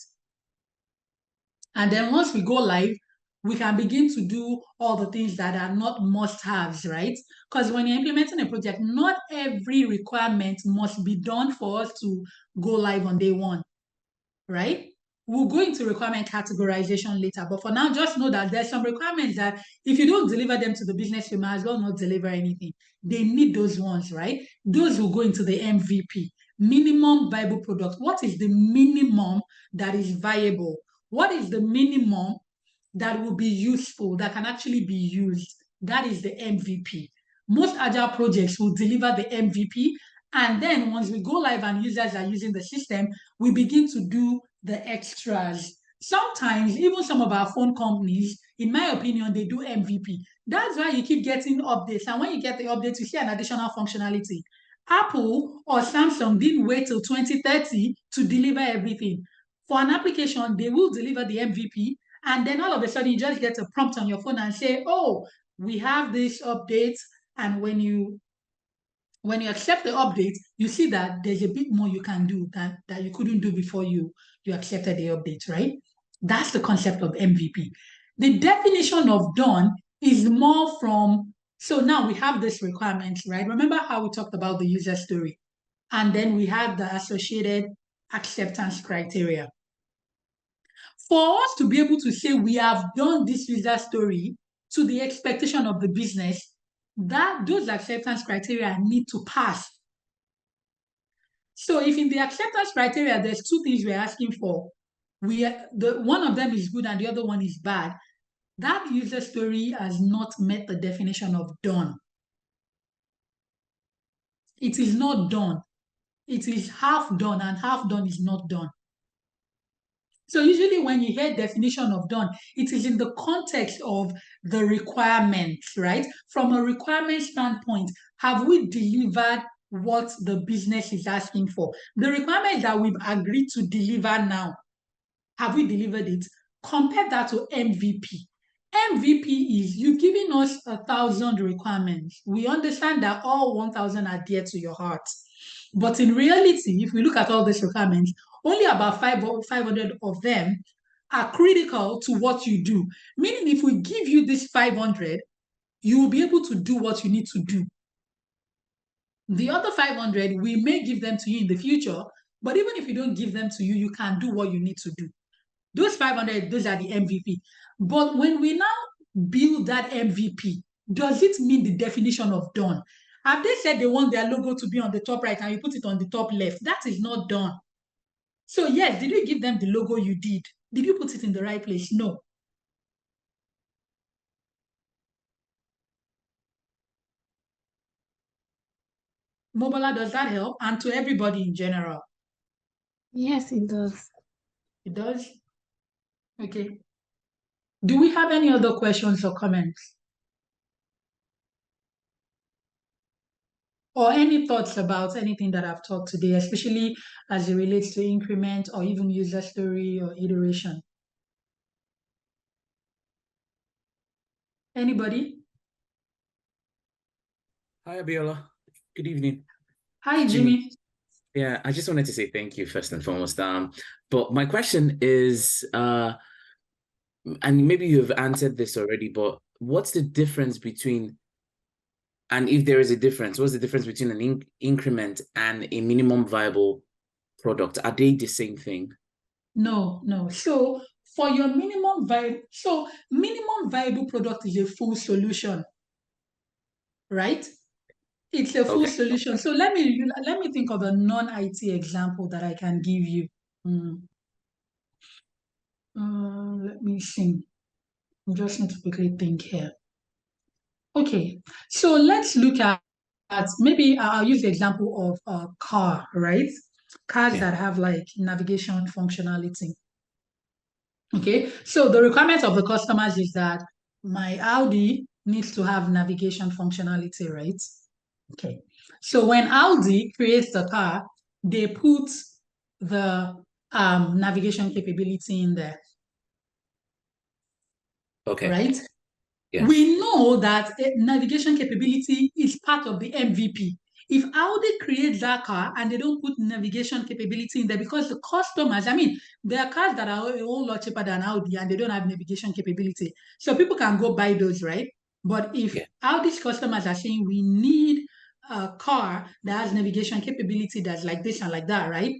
And then once we go live, we can begin to do all the things that are not must-haves, right? Because when you're implementing a project, not every requirement must be done for us to go live on day one, right? We'll go into requirement categorization later, but for now, just know that there's some requirements that if you don't deliver them to the business, you might as well not deliver anything. They need those ones, right? Those will go into the MVP, minimum viable product. What is the minimum that is viable? What is the minimum that will be useful, that can actually be used? That is the MVP. Most agile projects will deliver the MVP, and then once we go live and users are using the system, we begin to do the extras. Sometimes, even some of our phone companies, in my opinion, they do MVP. That's why you keep getting updates. And when you get the updates, you see an additional functionality. Apple or Samsung didn't wait till 2030 to deliver everything. For an application, they will deliver the MVP, and then all of a sudden you just get a prompt on your phone and say, oh, we have this update. And when you accept the update, you see that there's a bit more you can do that you couldn't do before you accepted the update, right? That's the concept of MVP. The definition of done is more from, so now we have this requirement, right? Remember how we talked about the user story, and then we have the associated acceptance criteria. For us to be able to say we have done this user story to the expectation of the business, that those acceptance criteria need to pass. So if in the acceptance criteria, there's two things we're asking for. One of them is good and the other one is bad. That user story has not met the definition of done. It is not done. It is half done, and half done is not done. So usually when you hear definition of done, it is in the context of the requirements, right? From a requirement standpoint, have we delivered what the business is asking for? The requirements that we've agreed to deliver now, have we delivered it? Compare that to MVP. MVP is you giving us 1,000 requirements. We understand that all 1,000 are dear to your heart. But in reality, if we look at all these requirements, only about 500 of them are critical to what you do. Meaning, if we give you this 500, you will be able to do what you need to do. The other 500, we may give them to you in the future, but even if we don't give them to you, you can do what you need to do. Those 500, those are the MVP. But when we now build that MVP, does it mean the definition of done? Have they said they want their logo to be on the top right and you put it on the top left? That is not done. So yes, did you give them the logo you did? Did you put it in the right place? No. Mobile, does that help? And to everybody in general? Yes, it does. It does? Okay. Do we have any other questions or comments? Or any thoughts about anything that I've talked today, especially as it relates to increment or even user story or iteration? Anybody? Hi, Abiola. Good evening. Hi, Jimmy. Jimmy. Yeah, I just wanted to say thank you first and foremost. But my question is, and maybe you've answered this already, but what's the difference between, and if there is a difference, what's the difference between an increment and a minimum viable product? Are they the same thing? No, no. So for your minimum viable product is a full solution, right? It's a full Okay. solution. So let me think of a non-IT example that I can give you. Mm. Let me see. I just need to quickly think here. Okay, so let's look at maybe I'll use the example of a car, right? Cars Yeah. that have like navigation functionality. Okay, so the requirement of the customers is that my Audi needs to have navigation functionality, right? Okay, so when Audi creates the car, they put the navigation capability in there, Okay. right? Yeah. We know that navigation capability is part of the MVP. If Audi creates that car and they don't put navigation capability in there because the customers, I mean, there are cars that are a whole lot cheaper than Audi and they don't have navigation capability. So people can go buy those, right? But if Yeah. Audi's customers are saying we need a car that has navigation capability that's like this and like that, right?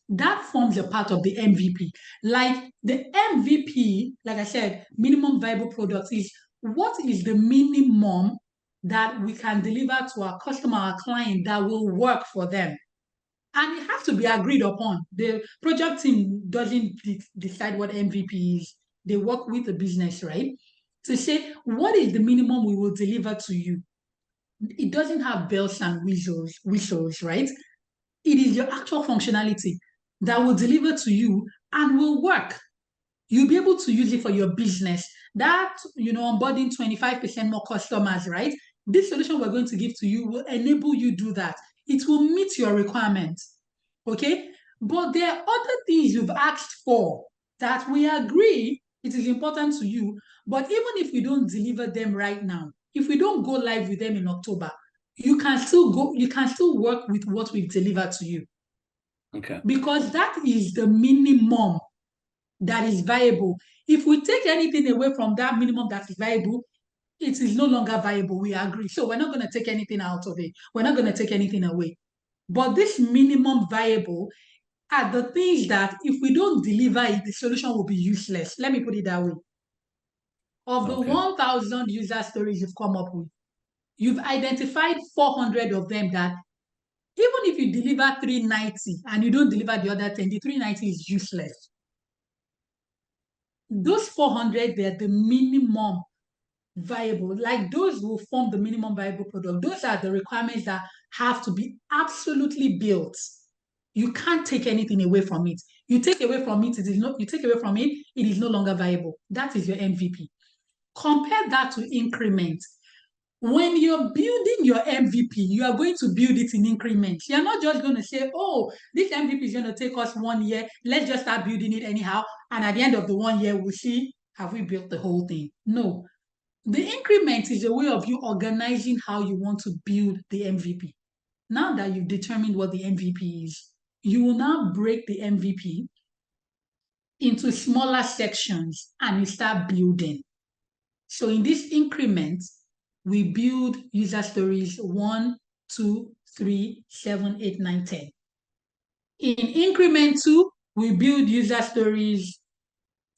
That forms a part of the MVP. Like the MVP, like I said, minimum viable product is what is the minimum that we can deliver to our customer, our client that will work for them? And it has to be agreed upon. The project team doesn't decide what MVP is. They work with the business, right? To say, what is the minimum we will deliver to you? It doesn't have bells and whistles, right? It is your actual functionality that will deliver to you and will work. You'll be able to use it for your business. That, onboarding 25% more customers, right? This solution we're going to give to you will enable you do that. It will meet your requirements. Okay? But there are other things you've asked for that we agree it is important to you. But even if we don't deliver them right now, if we don't go live with them in October, you can still work with what we've delivered to you. Okay. Because that is the minimum that is viable. If we take anything away from that minimum that is viable, it is no longer viable. We agree. So we're not going to take anything out of it. We're not going to take anything away. But this minimum viable are the things that if we don't deliver it, the solution will be useless. Let me put it that way. Of the Okay. 1,000 user stories you've come up with, you've identified 400 of them that even if you deliver 390 and you don't deliver the other 10, the 390 is useless. Those 400, they're the minimum viable. Like those will form the minimum viable product. Those are the requirements that have to be absolutely built. You can't take anything away from it. You take away from it, it is no longer viable. That is your MVP. Compare that to increment. When you're building your MVP, you are going to build it in increments. You're not just going to say, oh, this MVP is going to take us 1 year. Let's just start building it anyhow. And at the end of the 1 year, we'll see, have we built the whole thing? No. The increment is a way of you organizing how you want to build the MVP. Now that you've determined what the MVP is, you will now break the MVP into smaller sections and you start building. So in this increment, we build user stories 1, 2, 3, 7, 8, 9, 10. In increment 2, we build user stories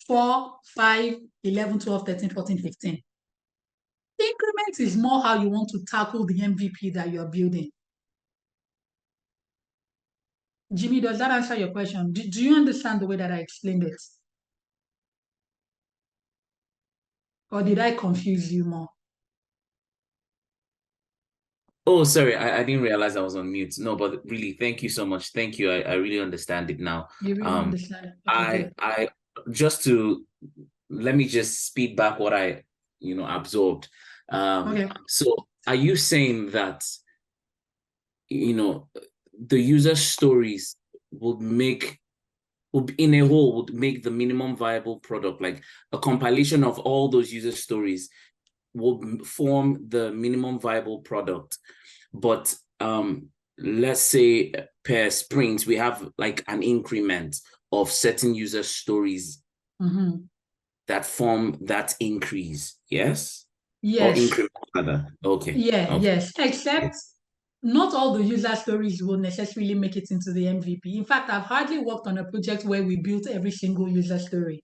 4, 5, 11, 12, 13, 14, 15. Increment is more how you want to tackle the MVP that you're building. Jimmy, does that answer your question? Do you understand the way that I explained it? Or did I confuse you more? Oh, sorry, I didn't realize I was on mute. No, but really, thank you so much. Thank you. I really understand it now. You really Um, understand it? Okay, I good. I just to let me just speed back what I absorbed. Okay. So are you saying that you know the user stories would make would in a whole would make the minimum viable product, like a compilation of all those user stories will form the minimum viable product, but let's say per sprint, we have like an increment of certain user stories that form that increase, yes? Or Yes. increment rather. Okay. Yeah, Okay. yes. Except not all the user stories will necessarily make it into the MVP. In fact, I've hardly worked on a project where we built every single user story.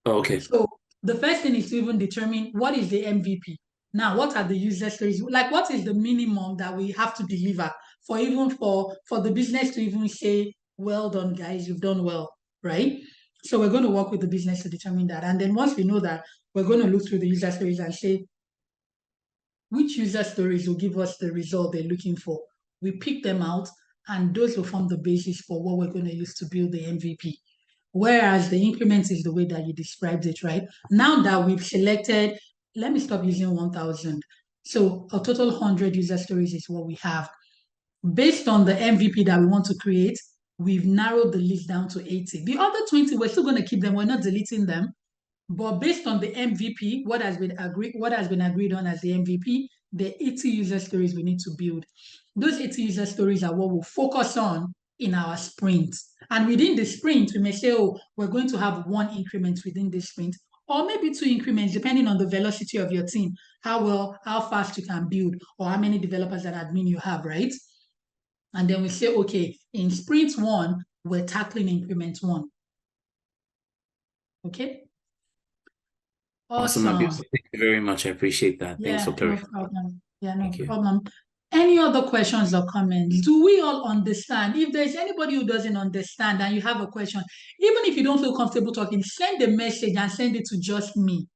Okay. So the first thing is to even determine what is the MVP. Now, what are the user stories? Like, what is the minimum that we have to deliver for even for the business to even say, well done, guys, you've done well, right? So we're going to work with the business to determine that. And then once we know that, we're going to look through the user stories and say, which user stories will give us the result they're looking for. We pick them out, and those will form the basis for what we're going to use to build the MVP. Whereas the increment is the way that you described it, right? Now that we've selected, let me stop using 1,000. So a total 100 user stories is what we have. Based on the MVP that we want to create, we've narrowed the list down to 80. The other 20, we're still going to keep them. We're not deleting them. But based on the MVP, what has been agreed on as the MVP, the 80 user stories we need to build. Those 80 user stories are what we'll focus on in our sprint. And within the sprint, we may say, oh, we're going to have one increment within this sprint, or maybe two increments, depending on the velocity of your team, how fast you can build, or how many developers and admin you have, right? And then we say, okay, in sprint 1, we're tackling increment 1. Okay? Awesome, Awesome. Abiola. Thank you very much. I appreciate that. Thanks for Yeah, no clarifying. problem. Yeah, no Thank you. problem. Any other questions or comments? Do we all understand? If there's anybody who doesn't understand and you have a question, even if you don't feel comfortable talking, send a message and send it to just me.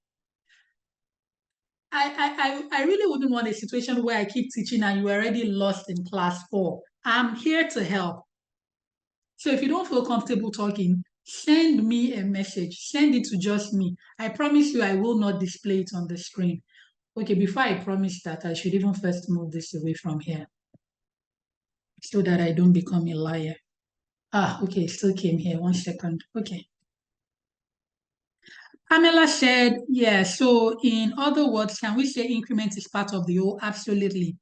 I really wouldn't want a situation where I keep teaching and you're already lost in class 4. I'm here to help. So if you don't feel comfortable talking, send me a message. Send it to just me. I promise you I will not display it on the screen. Okay, before I promise that, I should even first move this away from here so that I don't become a liar. Okay, it still came here. 1 second. Okay. Pamela said, yeah, so in other words, can we say increment is part of the whole? Absolutely.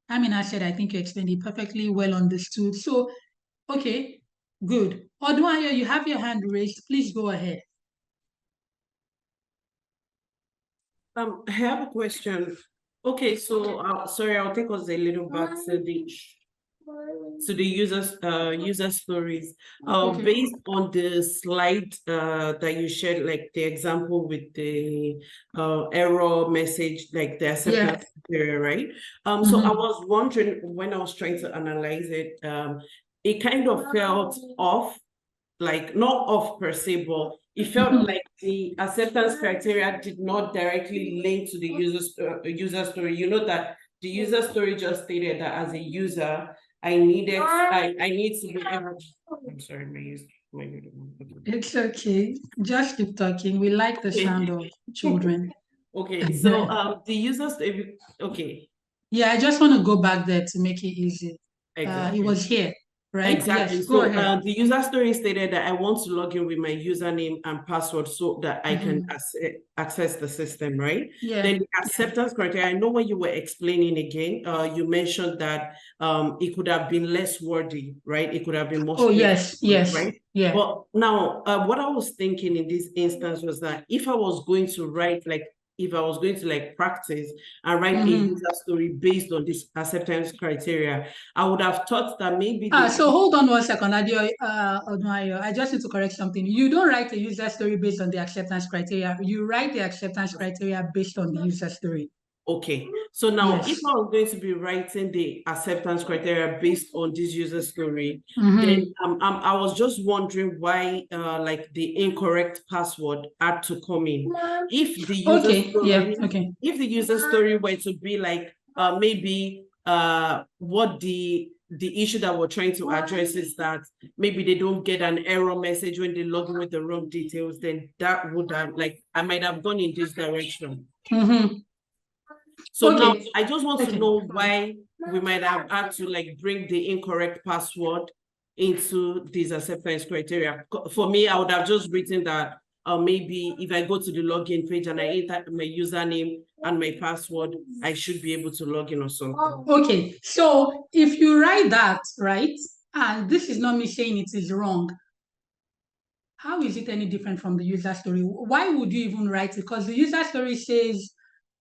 Amina said, I think you explained it perfectly, well understood. So, okay, good. Oduayo, you have your hand raised. Please go ahead. I have a question. Okay, so sorry, I'll take us a little back to the user stories. Okay. Based on the slide that you shared, like the example with the error message, like the acceptance criteria, right? So I was wondering when I was trying to analyze it, it kind of felt off, like not off per se, but it felt like the acceptance criteria did not directly link to the user story. You know that the user story just stated that as a user, I need to be able. I'm sorry, It's okay. Just keep talking. We like the sound of children. Okay, so the user story. Okay. Yeah, I just want to go back there to make it easy. Exactly. It was here, right? Exactly. Yes, go So ahead. the user story stated that I want to log in with my username and password so that I can access the system, right? Yeah. Then the acceptance criteria, I know when you were explaining again, you mentioned that it could have been less wordy, right? It could have been more yes, right? Yeah. But now, what I was thinking in this instance was that if I was going to write if I was going to like practice and write a user story based on this acceptance criteria, I would have thought that maybe so hold on 1 second, Adio, Odunayo. I just need to correct something. You don't write a user story based on the acceptance criteria. You write the acceptance criteria based on the user story. Okay, so now Yes. if I was going to be writing the acceptance criteria based on this user story, then I was just wondering why like the incorrect password had to come in. If the user story, if the user story were to be like maybe what the issue that we're trying to address is that maybe they don't get an error message when they log in with the wrong details, then that would have like I might have gone in this direction. So now I just want to know why we might have had to like bring the incorrect password into these acceptance criteria. For me, I would have just written that maybe if I go to the login page and I enter my username and my password, I should be able to log in or something. Okay, so if you write that, right, and this is not me saying it is wrong, how is it any different from the user story? Why would you even write it? Because the user story says,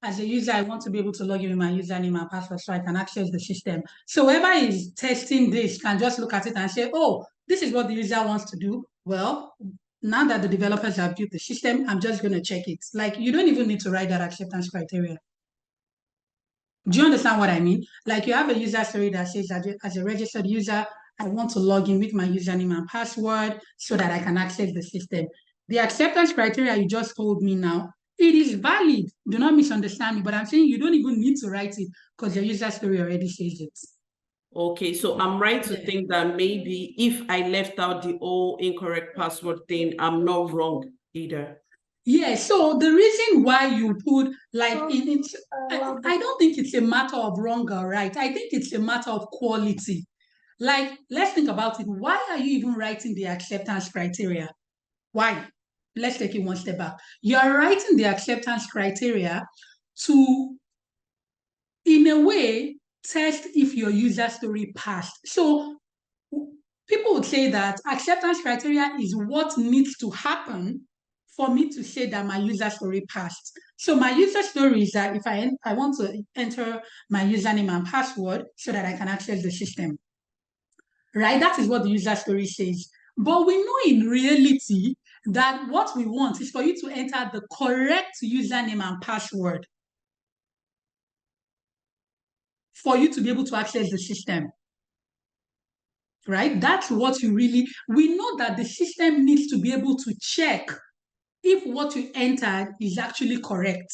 as a user, I want to be able to log in with my username and password so I can access the system. So whoever is testing this can just look at it and say, oh, this is what the user wants to do. Well, now that the developers have built the system, I'm just going to check it. Like, you don't even need to write that acceptance criteria. Do you understand what I mean? Like, you have a user story that says, as a registered user, I want to log in with my username and password so that I can access the system. The acceptance criteria you just told me now, it is valid. Do not misunderstand me, but I'm saying you don't even need to write it because your user story already says it. Okay, so I'm right to think that maybe if I left out the all incorrect password thing, I'm not wrong either. Yeah, so the reason why you put like I don't think it's a matter of wrong or right. I think it's a matter of quality. Like, let's think about it. Why are you even writing the acceptance criteria? Why? Let's take it one step back. You're writing the acceptance criteria to, in a way, test if your user story passed. So people would say that acceptance criteria is what needs to happen for me to say that my user story passed. So my user story is that if I want to enter my username and password so that I can access the system, right? That is what the user story says. But we know in reality that what we want is for you to enter the correct username and password for you to be able to access the system, right? That's what you really, we know that the system needs to be able to check if what you entered is actually correct.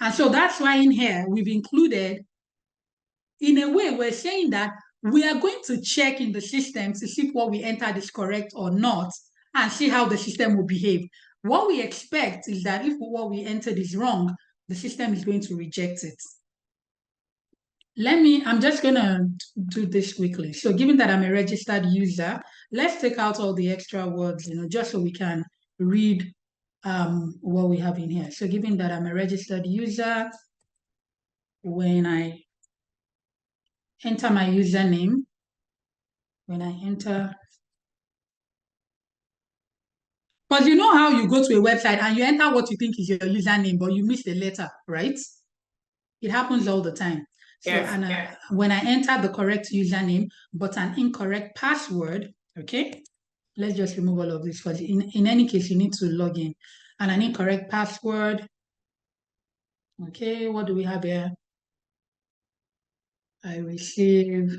And so that's why in here we've included, in a way, we're saying that we are going to check in the system to see if what we entered is correct or not and see how the system will behave. What we expect is that if what we entered is wrong, the system is going to reject it. I'm just going to do this quickly. So given that I'm a registered user, let's take out all the extra words, just so we can read what we have in here. So given that I'm a registered user, when I enter my username, because you know how you go to a website and you enter what you think is your username, but you miss the letter, right? It happens all the time. So, yes, when I enter the correct username, but an incorrect password, okay? Let's just remove all of this because in any case, you need to log in. And an incorrect password. Okay, what do we have here? I receive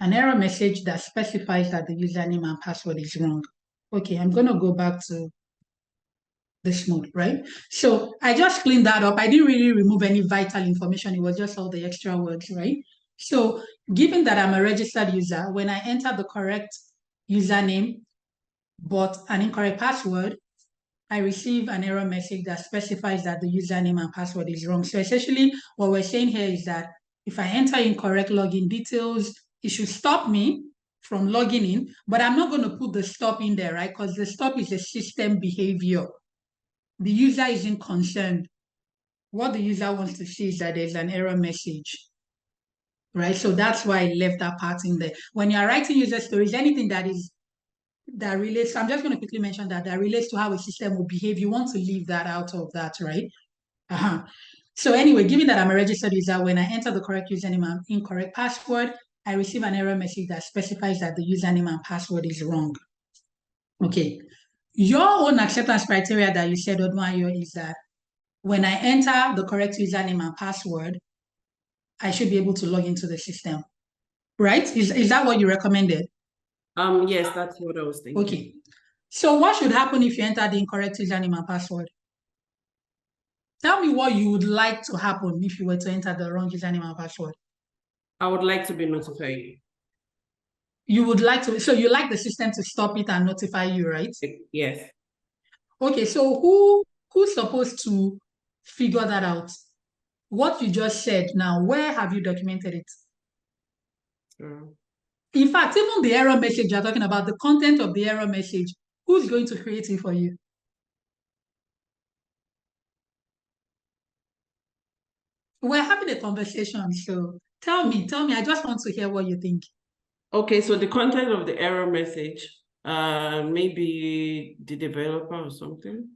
an error message that specifies that the username and password is wrong. Okay, I'm going to go back to this mode, right? So I just cleaned that up. I didn't really remove any vital information. It was just all the extra words, right? So given that I'm a registered user, when I enter the correct username, but an incorrect password, I receive an error message that specifies that the username and password is wrong. So essentially what we're saying here is that if I enter incorrect login details, it should stop me from logging in, but I'm not going to put the stop in there, right? Because the stop is a system behavior. The user isn't concerned. What the user wants to see is that there's an error message, right? So that's why I left that part in there. When you're writing user stories, anything that relates, I'm just going to quickly mention that relates to how a system will behave. You want to leave that out of that, right? So anyway, given that I'm a registered user, when I enter the correct username and incorrect password, I receive an error message that specifies that the username and password is wrong. Okay. Your own acceptance criteria that you said, Odmayo, is that when I enter the correct username and password, I should be able to log into the system, right? Is that what you recommended? Yes, that's what I was thinking. Okay. So what should happen if you enter the incorrect username and password? Tell me what you would like to happen if you were to enter the wrong username and password. I would like to be notified. You would like to, so you like the system to stop it and notify you, right? Yes. Okay, so who's supposed to figure that out? What you just said now, where have you documented it? In fact, even the error message you're talking about, the content of the error message, who's going to create it for you? We're having a conversation, so tell me, I just want to hear what you think. Okay, so the content of the error message, maybe the developer or something.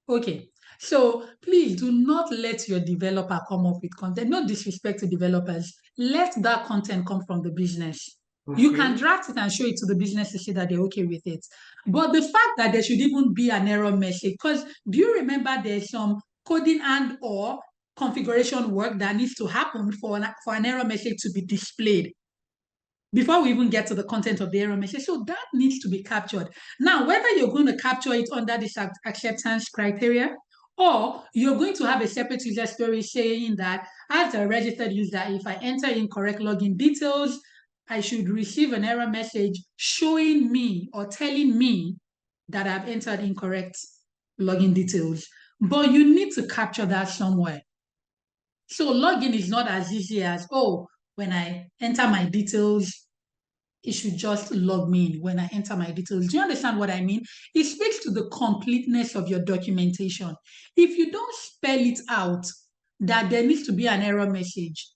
Okay, so please do not let your developer come up with content. No disrespect to developers. Let that content come from the business. You can draft it and show it to the business to say that they're okay with it. But the fact that there should even be an error message, because do you remember there's some coding and or configuration work that needs to happen for an error message to be displayed before we even get to the content of the error message. So that needs to be captured. Now, whether you're going to capture it under this acceptance criteria, or you're going to have a separate user story saying that as a registered user, if I enter incorrect login details, I should receive an error message showing me or telling me that I've entered incorrect login details. But you need to capture that somewhere. So login is not as easy as, oh, when I enter my details, it should just log me in when I enter my details. Do you understand what I mean? It speaks to the completeness of your documentation. If you don't spell it out that there needs to be an error message,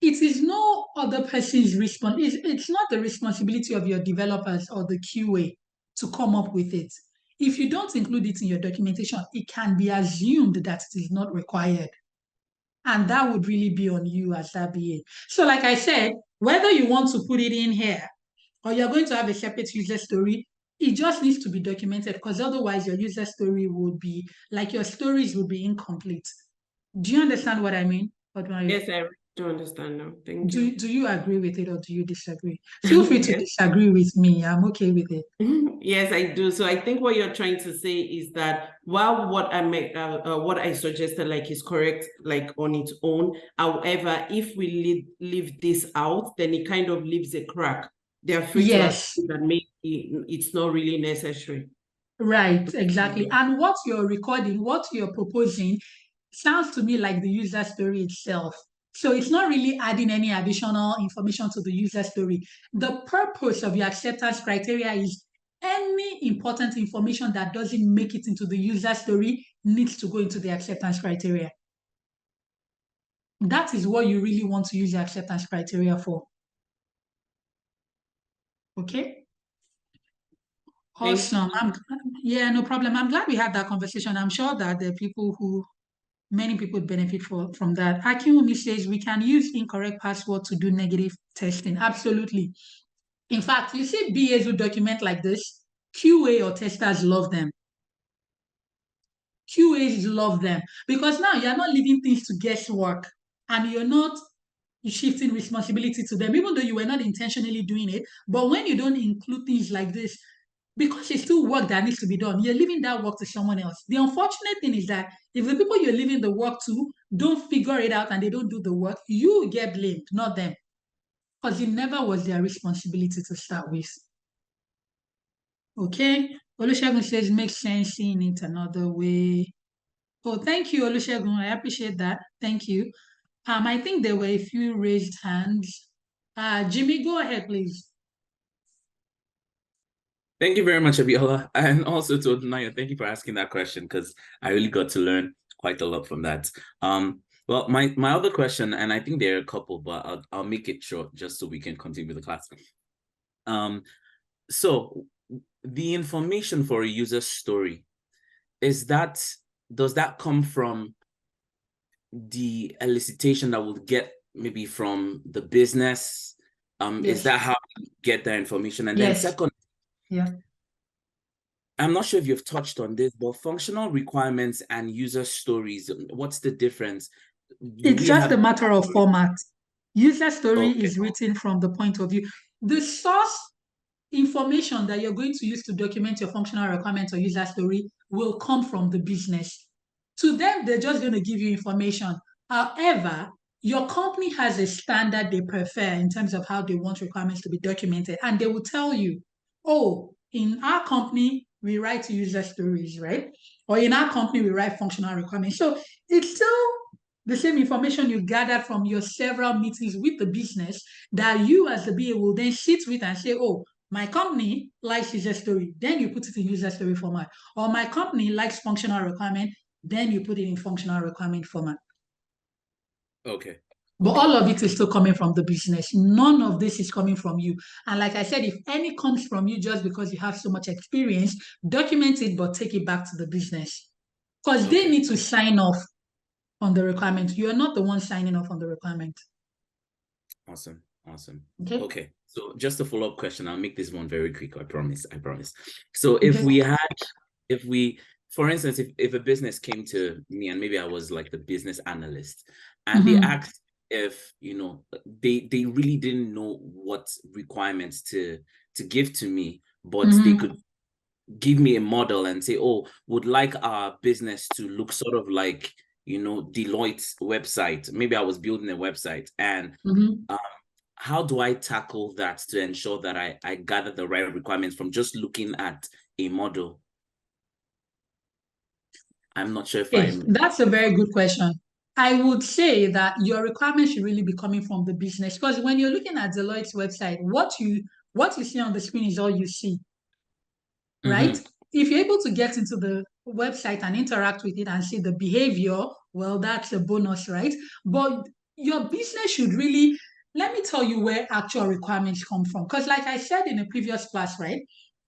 it is no other person's response. It's not the responsibility of your developers or the QA to come up with it. If you don't include it in your documentation, it can be assumed that it is not required. And that would really be on you as that BA. So like I said, whether you want to put it in here or you're going to have a separate user story, it just needs to be documented, because otherwise your user story would be, like, your stories would be incomplete. Do you understand what I mean? Yes, I do understand now. Thank you. Do you agree with it or do you disagree? Feel free to disagree with me. I'm okay with it. Yes, I do. So I think what you're trying to say is that while what I suggested like is correct, like on its own, however, if we leave this out, then it kind of leaves a crack. They're free to assume that maybe it's not really necessary. Right, exactly. And what you're recording, what you're proposing, sounds to me like the user story itself. So it's not really adding any additional information to the user story. The purpose of your acceptance criteria is any important information that doesn't make it into the user story needs to go into the acceptance criteria. That is what you really want to use the acceptance criteria for. Okay? Awesome. Yeah, no problem. I'm glad we had that conversation. I'm sure that there are many people benefit from that. Akiwumi says we can use incorrect password to do negative testing. Absolutely. In fact, you see BAs who document like this, QA or testers love them. QAs love them because now you're not leaving things to guesswork and you're not shifting responsibility to them, even though you were not intentionally doing it. But when you don't include things like this, because it's still work that needs to be done, you're leaving that work to someone else. The unfortunate thing is that if the people you're leaving the work to don't figure it out and they don't do the work, you get blamed, not them. Because it never was their responsibility to start with. Okay? Olusegun says, makes sense seeing it another way. Oh, thank you, Olusegun. I appreciate that. Thank you. I think there were a few raised hands. Jimmy, go ahead, please. Thank you very much, Abiola. And also to Odunaya, thank you for asking that question because I really got to learn quite a lot from that. Well, my other question, and I think there are a couple, but I'll make it short just so we can continue with the class. So the information for a user story, does that come from the elicitation that we'll get maybe from the business? Yes. Is that how we get that information? And then second, I'm not sure if you've touched on this, but functional requirements and user stories, what's the difference? It's just a matter of format. User story is written from the point of view. The source information that you're going to use to document your functional requirements or user story will come from the business. To them, they're just going to give you information. However, your company has a standard they prefer in terms of how they want requirements to be documented. And they will tell you, oh, in our company, we write user stories, right? Or in our company, we write functional requirements. So it's still the same information you gathered from your several meetings with the business that you as the BA will then sit with and say, oh, my company likes user story. Then you put it in user story format. Or my company likes functional requirement. Then you put it in functional requirement format. Okay. But all of it is still coming from the business. None of this is coming from you. And like I said, if any comes from you just because you have so much experience, document it, but take it back to the business. Because they need to sign off on the requirement. You're not the one signing off on the requirement. Awesome. Awesome. Okay. Okay. So just a follow-up question. I'll make this one very quick. I promise. I promise. So if we, for instance, if a business came to me and maybe I was like the business analyst and they asked if, you know, they really didn't know what requirements to give to me, but they could give me a model and say, oh, would like our business to look sort of like, you know, Deloitte's website. Maybe I was building a website and how do I tackle that to ensure that I gather the right requirements from just looking at a model? I'm not sure if that's a very good question. I would say that your requirements should really be coming from the business, because when you're looking at Deloitte's website, what you see on the screen is all you see, right? If you're able to get into the website and interact with it and see the behavior, well, that's a bonus, right? But your business should really, let me tell you where actual requirements come from. Because like I said in a previous class, right?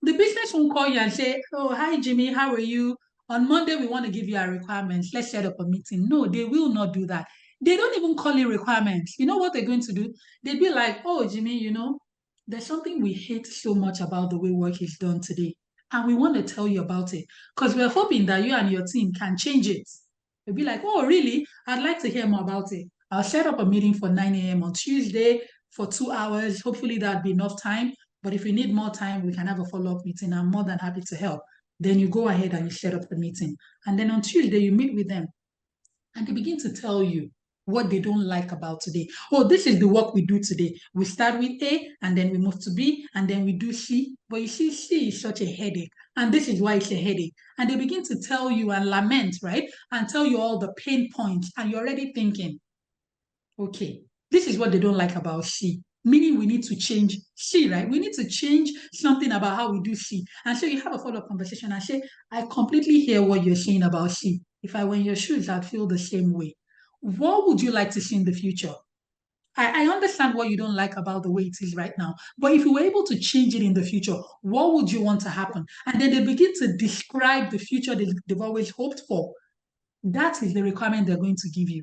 The business won't call you and say, oh, hi, Jimmy, how are you? On Monday, we want to give you our requirements. Let's set up a meeting. No, they will not do that. They don't even call it requirements. You know what they're going to do? They'd be like, oh, Jimmy, you know, there's something we hate so much about the way work is done today. And we want to tell you about it because we're hoping that you and your team can change it. They'll be like, oh, really? I'd like to hear more about it. I'll set up a meeting for 9 a.m. on Tuesday for 2 hours. Hopefully that'd be enough time. But if we need more time, we can have a follow-up meeting. I'm more than happy to help. Then you go ahead and you set up the meeting. And then on Tuesday, you meet with them and they begin to tell you what they don't like about today. Oh, this is the work we do today. We start with A and then we move to B and then we do C. But you see, C is such a headache. And this is why it's a headache. And they begin to tell you and lament, right? And tell you all the pain points. And you're already thinking, okay, this is what they don't like about C. Meaning we need to change C, right? We need to change something about how we do C. And so you have a follow-up conversation and say, I completely hear what you're saying about C. If I were in your shoes, I'd feel the same way. What would you like to see in the future? I understand what you don't like about the way it is right now, but if you were able to change it in the future, what would you want to happen? And then they begin to describe the future they've always hoped for. That is the requirement they're going to give you.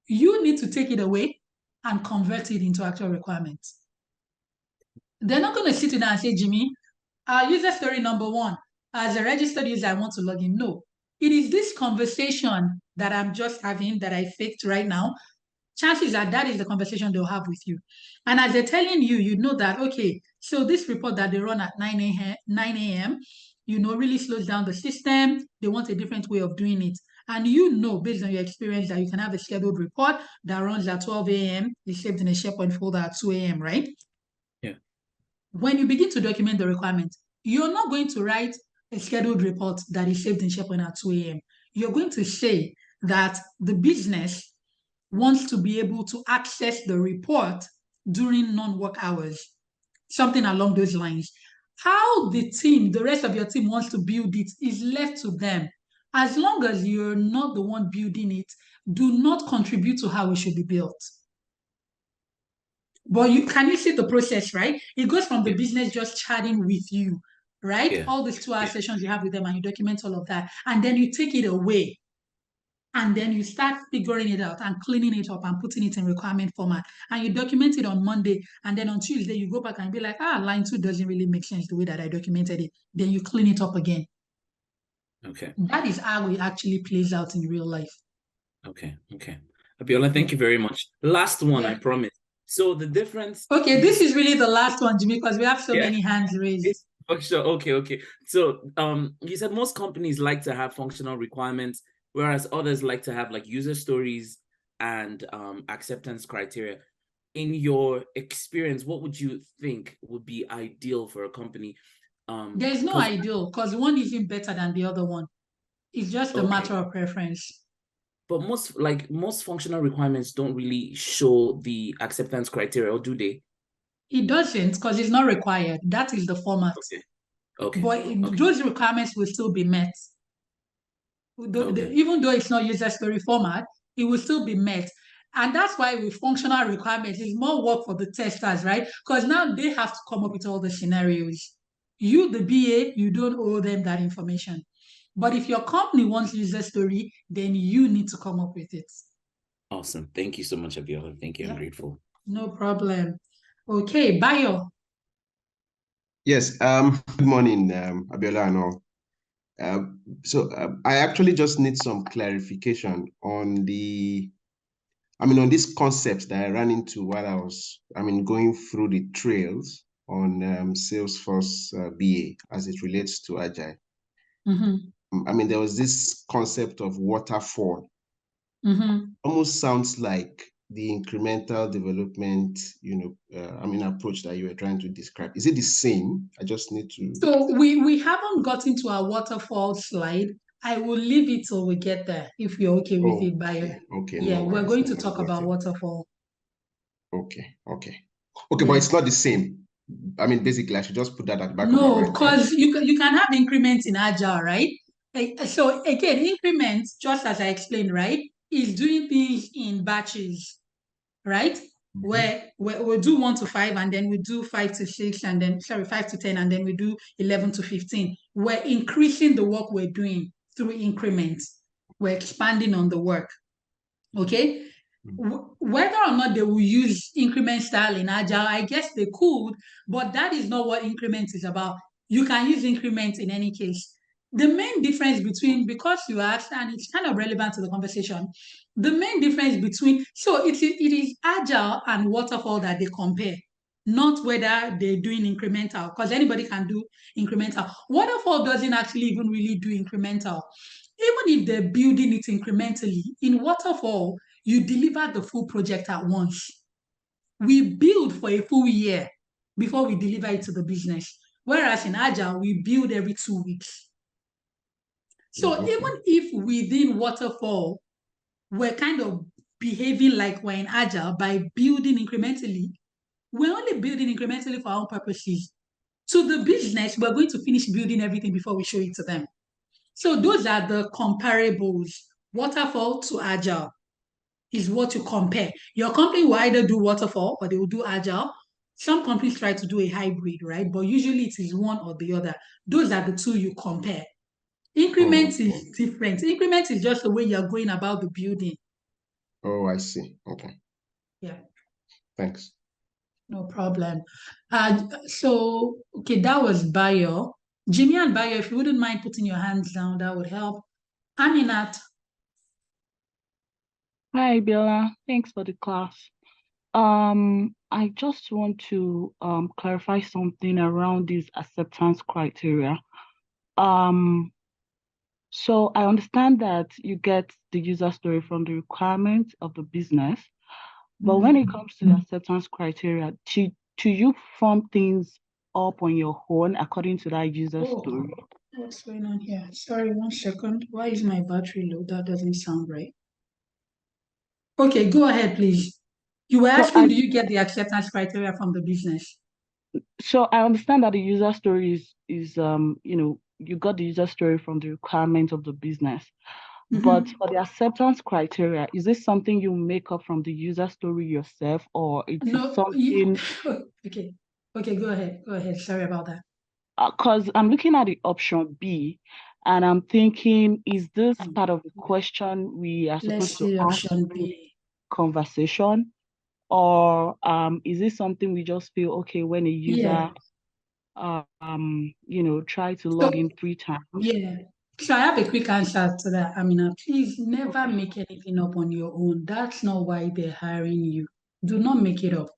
You need to take it away and convert it into actual requirements. They're not going to sit down and say, Jimmy, user story number 1, as a registered user, I want to log in. No, it is this conversation that I'm just having that I faked right now. Chances are that is the conversation they'll have with you. And as they're telling you, you know that, okay, so this report that they run at 9 a.m., you know, really slows down the system. They want a different way of doing it. And you know, based on your experience, that you can have a scheduled report that runs at 12 a.m., is saved in a SharePoint folder at 2 a.m., right? Yeah. When you begin to document the requirement, you're not going to write a scheduled report that is saved in SharePoint at 2 a.m. You're going to say that the business wants to be able to access the report during non-work hours, something along those lines. How the team, the rest of your team wants to build it is left to them. As long as you're not the one building it, do not contribute to how it should be built. But can you see the process, right? It goes from the business just chatting with you, right? Yeah. All these 2-hour sessions you have with them and you document all of that. And then you take it away. And then you start figuring it out and cleaning it up and putting it in requirement format. And you document it on Monday. And then on Tuesday, you go back and be like, line 2 doesn't really make sense the way that I documented it. Then you clean it up again. Okay. That is how it actually plays out in real life. Okay. Okay. Abiola, thank you very much. Last one, I promise. So the difference. Okay, this is really the last one, Jimmy, because we have so many hands raised. For sure. Okay. So you said most companies like to have functional requirements, whereas others like to have like user stories and acceptance criteria. In your experience, what would you think would be ideal for a company? There's no ideal because one isn't better than the other one. It's just a matter of preference. But most functional requirements don't really show the acceptance criteria, or do they? It doesn't, because it's not required. That is the format. Okay. But those requirements will still be met. Even though it's not user story format, it will still be met. And that's why with functional requirements, it's more work for the testers, right? Because now they have to come up with all the scenarios. You, the BA, you don't owe them that information. But if your company wants user story, then you need to come up with it. Awesome. Thank you so much, Abiola. Thank you. I'm grateful. No problem. Okay, Bayo. Yes. Good morning, Abiola and all. I actually just need some clarification on on these concepts that I ran into while I was, going through the trails on Salesforce BA as it relates to Agile. There was this concept of waterfall. Almost sounds like the incremental development, approach that you were trying to describe. Is it the same? I just need to. So we haven't gotten to our waterfall slide. I will leave it till we get there, if you're okay with it, Bayo. Okay. Yeah, no we're worries, going to talk about waterfall. Okay, but it's not the same. Basically, I should just put that at the back of my mind. No, because you can have increments in Agile, right? So again, increments, just as I explained, right, is doing things in batches, right? Where we'll do 1 to 5, and then we do 5 to 6, and then 5 to 10, and then we do 11 to 15. We're increasing the work we're doing through increments. We're expanding on the work. Okay? Whether or not they will use increment style in Agile, I guess they could, but that is not what increment is about. You can use increment in any case. The main difference between, because you asked, and it's kind of relevant to the conversation, the main difference between, so it is Agile and waterfall that they compare, not whether they're doing incremental, because anybody can do incremental. Waterfall doesn't actually even really do incremental. Even if they're building it incrementally, in waterfall, you deliver the full project at once. We build for a full year before we deliver it to the business. Whereas in Agile, we build every 2 weeks. So even if within waterfall, we're kind of behaving like we're in Agile by building incrementally, we're only building incrementally for our own purposes. To the business, we're going to finish building everything before we show it to them. So those are the comparables. Waterfall to Agile is what you compare. Your company will either do waterfall or they will do Agile. Some companies try to do a hybrid, right? But usually it is one or the other. Those are the two you compare. Increment is different. Increment is just the way you're going about the building. Oh, I see. Okay. Yeah. Thanks. No problem. Okay, that was Bayo. Jimmy and Bayo, if you wouldn't mind putting your hands down, that would help. Aminat. Hi, Abiola. Thanks for the class. I just want to clarify something around these acceptance criteria. So I understand that you get the user story from the requirements of the business, but when it comes to the acceptance criteria, do you form things up on your own according to that user story? What's going on here? Sorry, 1 second. Why is my battery low? That doesn't sound right. Okay, go ahead, please. You were asking, do you get the acceptance criteria from the business? So I understand that the user story is you got the user story from the requirements of the business. But for the acceptance criteria, is this something you make up from the user story yourself, or it's something? Okay, go ahead. Sorry about that. Because I'm looking at the option B, and I'm thinking, is this part of the question we are supposed to ask option B. Conversation, or is this something we just feel okay when a user try to log in 3 times? Yeah. So I have a quick answer to that, Amina. Please never make anything up on your own. That's not why they're hiring you. Do not make it up.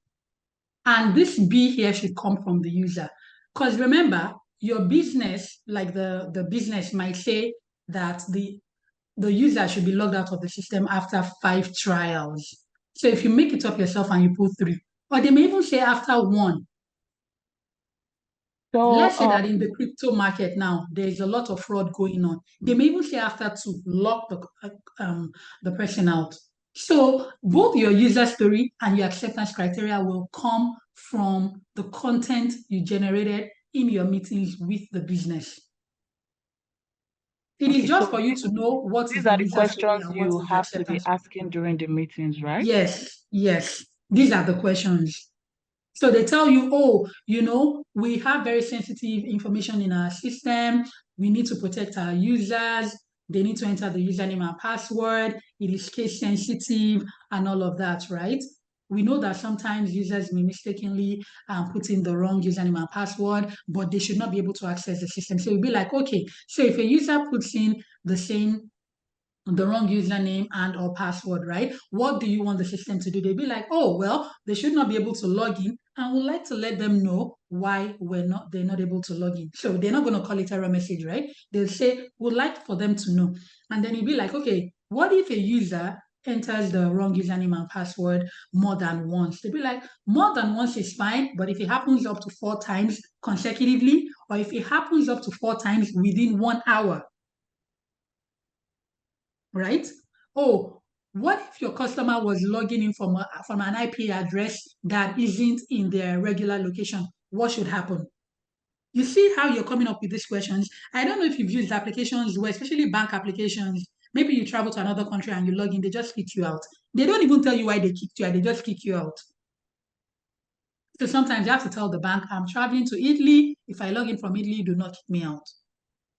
And this B here should come from the user. Because remember, your business, like the business might say that the user should be logged out of the system after 5 trials. So if you make it up yourself and you put 3, or they may even say after 1. So let's say that in the crypto market now, there's a lot of fraud going on. They may even say after to lock the person out. So both your user story and your acceptance criteria will come from the content you generated in your meetings with the business. It is just so for you to know what is these the are the user story questions and what you is the have to be acceptance. asking during the meetings, right? Yes, yes. These are the questions. So they tell you, oh, we have very sensitive information in our system. We need to protect our users. They need to enter the username and password. It is case sensitive and all of that, right? We know that sometimes users may mistakenly put in the wrong username and password, but they should not be able to access the system. So you'll be like, okay, so if a user puts in the wrong username and or password, right? What do you want the system to do? They'll be like, oh, well, they should not be able to log in, and we'd like to let them know why they're not able to log in. So they're not going to call it error message, right? They'll say, we'd like for them to know. And then you'll be like, okay, what if a user enters the wrong username and password more than once? They'll be like, more than once is fine, but if it happens up to 4 times consecutively, or if it happens up to 4 times within 1 hour, right? Oh, what if your customer was logging in from an IP address that isn't in their regular location? What should happen? You see how you're coming up with these questions? I don't know if you've used applications where, especially bank applications, maybe you travel to another country and you log in, they just kick you out. They don't even tell you why they kicked you out, they just kick you out. So sometimes you have to tell the bank, I'm traveling to Italy. If I log in from Italy, do not kick me out.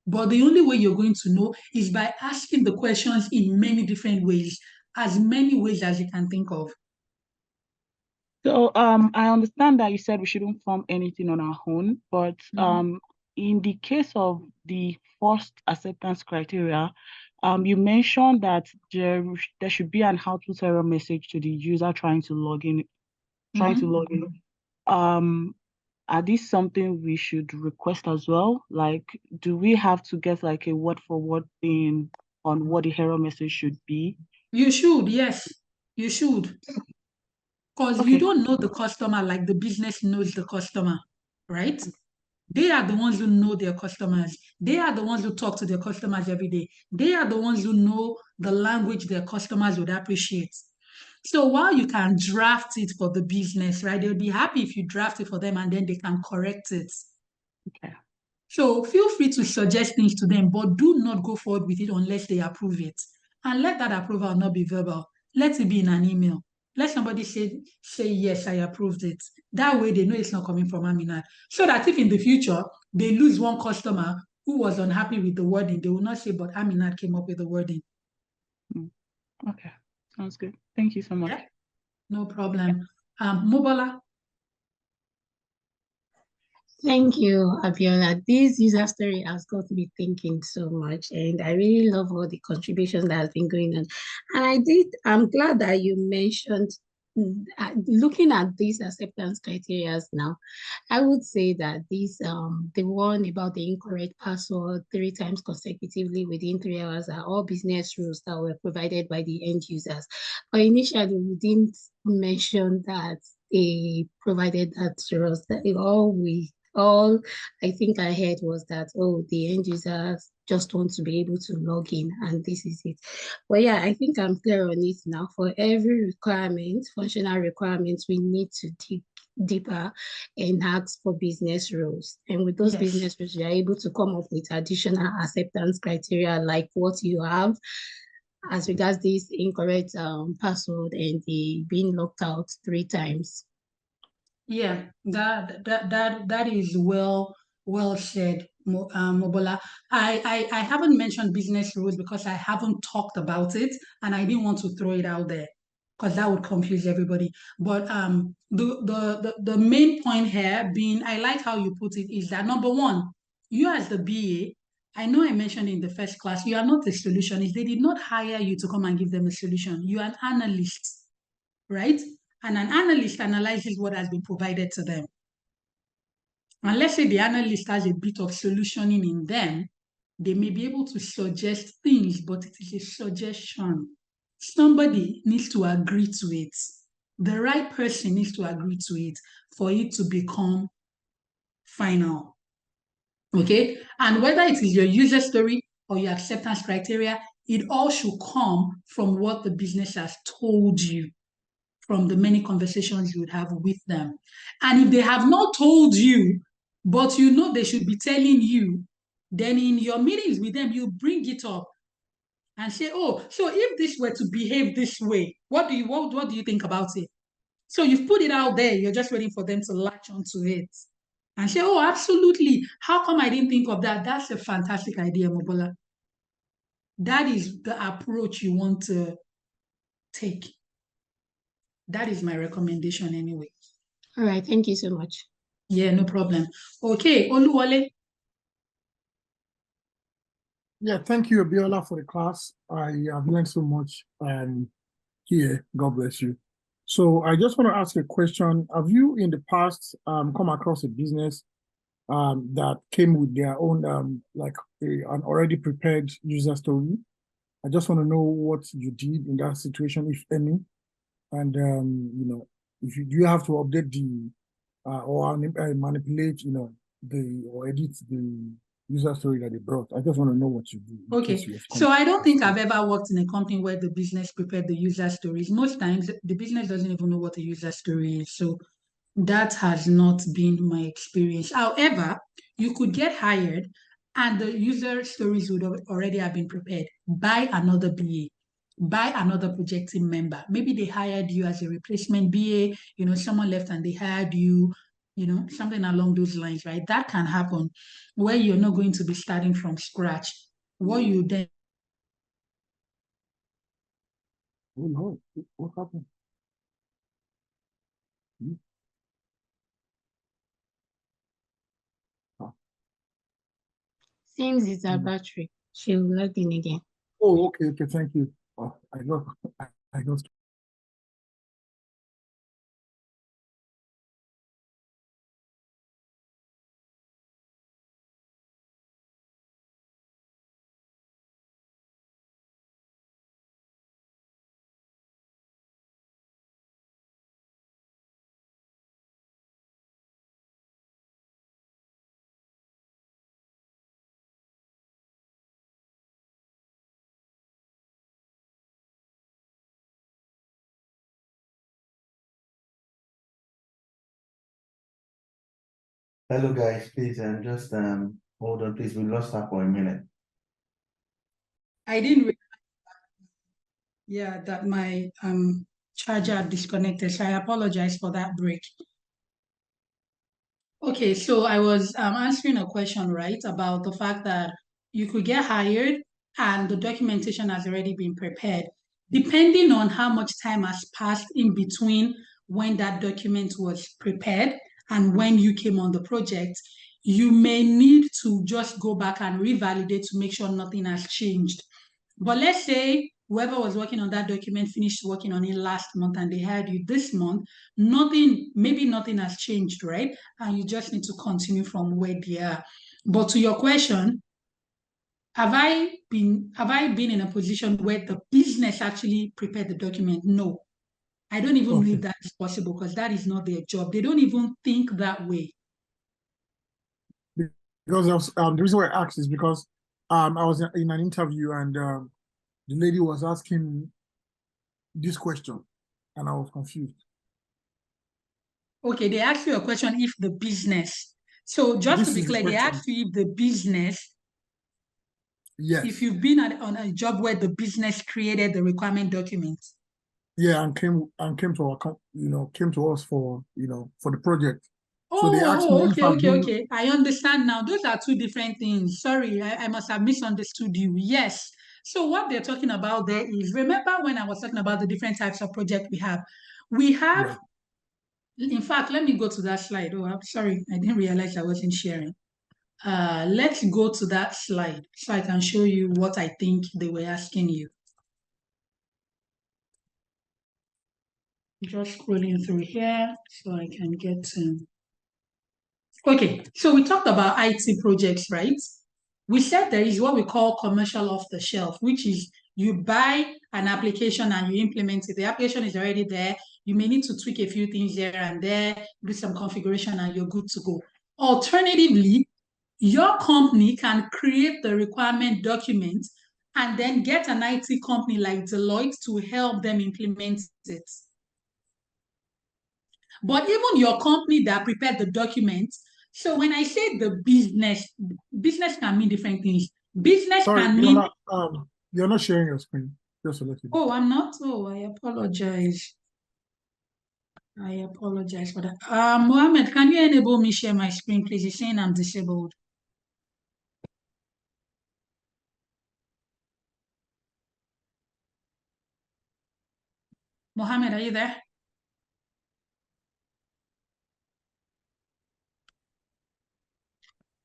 But the only way you're going to know is by asking the questions in many different ways, as many ways as you can think of. So I understand that you said we shouldn't form anything on our own, but in the case of the first acceptance criteria, you mentioned that there should be an output error message to the user trying to log in. Are these something we should request as well? Like, do we have to get like a word for word thing on what the error message should be? You should, yes, you should. Because you Okay. don't know the customer like the business knows the customer, right? They are the ones who know their customers. They are the ones who talk to their customers every day. They are the ones who know the language their customers would appreciate. So while you can draft it for the business, right, they'll be happy if you draft it for them and then they can correct it. Okay. So feel free to suggest things to them, but do not go forward with it unless they approve it. And let that approval not be verbal. Let it be in an email. Let somebody say yes, I approved it. That way they know it's not coming from Aminat. So that if in the future they lose one customer who was unhappy with the wording, they will not say, but Aminat came up with the wording. Okay, sounds good. Thank you so much. Yeah, no problem. Mobola. Thank you, Abiola. This user story has got me thinking so much, and I really love all the contributions that has been going on. And I'm glad that you mentioned looking at these acceptance criteria now. I would say that the one about the incorrect password 3 times consecutively within 3 hours are all business rules that were provided by the end users. But initially, we didn't mention that they provided that to us. That all I think I heard was that, oh, the end users just want to be able to log in and this is it. But yeah, I think I'm clear on it now. For every requirement, functional requirements, we need to dig deeper and ask for business rules. And with those business rules, we are able to come up with additional acceptance criteria like what you have as regards this incorrect password and the being locked out 3 times. Yeah, that is well said, Mobola. I haven't mentioned business rules because I haven't talked about it and I didn't want to throw it out there because that would confuse everybody. But the main point here being, I like how you put it, is that number one, you as the BA, I know I mentioned in the first class, you are not a solutionist. They did not hire you to come and give them a solution. You are an analyst, right? And an analyst analyzes what has been provided to them. And let's say the analyst has a bit of solutioning in them, they may be able to suggest things, but it is a suggestion. Somebody needs to agree to it. The right person needs to agree to it for it to become final. Okay, and whether it is your user story or your acceptance criteria, it all should come from what the business has told you, from the many conversations you would have with them. And if they have not told you, but you know they should be telling you, then in your meetings with them, you bring it up and say, oh, so if this were to behave this way, what do you think about it? So you've put it out there, you're just waiting for them to latch onto it and say, oh, absolutely. How come I didn't think of that? That's a fantastic idea, Mobola. That is the approach you want to take. That is my recommendation anyway. All right, thank you so much. Yeah, no problem. Okay, Oluwole. Yeah, thank you, Abiola, for the class. I have learned so much here. God bless you. So I just want to ask a question. Have you in the past come across a business that came with their own an already prepared user story? I just want to know what you did in that situation, if any, and if do you have to update the or manipulate, or edit the user story that they brought. I just want to know what you do. Okay, so I don't think I've ever worked in a company where the business prepared the user stories. Most times, the business doesn't even know what a user story is. So that has not been my experience. However, you could get hired and the user stories would already have been prepared by another BA, by another project team member. Maybe they hired you as a replacement BA, someone left and they hired you, something along those lines, right? That can happen where you're not going to be starting from scratch. What you then Oh no, what happened? Seems it's our battery. She'll log in again. Oh, okay, thank you. Oh, I got. Hello guys, please just hold on, please. We lost her for a minute. I didn't realize that my charger disconnected, so I apologize for that break. Okay, so I was answering a question, right, about the fact that you could get hired and the documentation has already been prepared. Depending on how much time has passed in between when that document was prepared and when you came on the project, you may need to just go back and revalidate to make sure nothing has changed. But let's say whoever was working on that document finished working on it last month and they hired you this month, maybe nothing has changed, right? And you just need to continue from where they are. But to your question, have I been in a position where the business actually prepared the document? No. I don't even know if that is possible because that is not their job. They don't even think that way. Because the reason why I asked is because I was in an interview and the lady was asking this question and I was confused. Okay, they asked you a question if the business. So just to be clear, they asked you if the business. Yes. If you've been on a job where the business created the requirement document. Yeah, and came to our, came to us for for the project. Oh, so they asked me okay. I understand now. Those are two different things. Sorry, I must have misunderstood you. Yes. So what they're talking about there is, remember when I was talking about the different types of project we have? We have, in fact, let me go to that slide. Oh, I'm sorry. I didn't realize I wasn't sharing. Let's go to that slide so I can show you what I think they were asking you. Just scrolling through here so I can get to. Okay, so we talked about IT projects, right? We said there is what we call commercial off the shelf, which is you buy an application and you implement it. The application is already there. You may need to tweak a few things here and there, do some configuration, and you're good to go. Alternatively, your company can create the requirement document and then get an IT company like Deloitte to help them implement it. But even your company that prepared the document, so when I say the business can mean different things. Business Sorry, can mean. You're not sharing your screen. Just to let you know. Oh, I'm not. Oh, I apologize. I apologize for that. Mohammed, can you enable me share my screen, please? It's saying I'm disabled. Mohammed, are you there?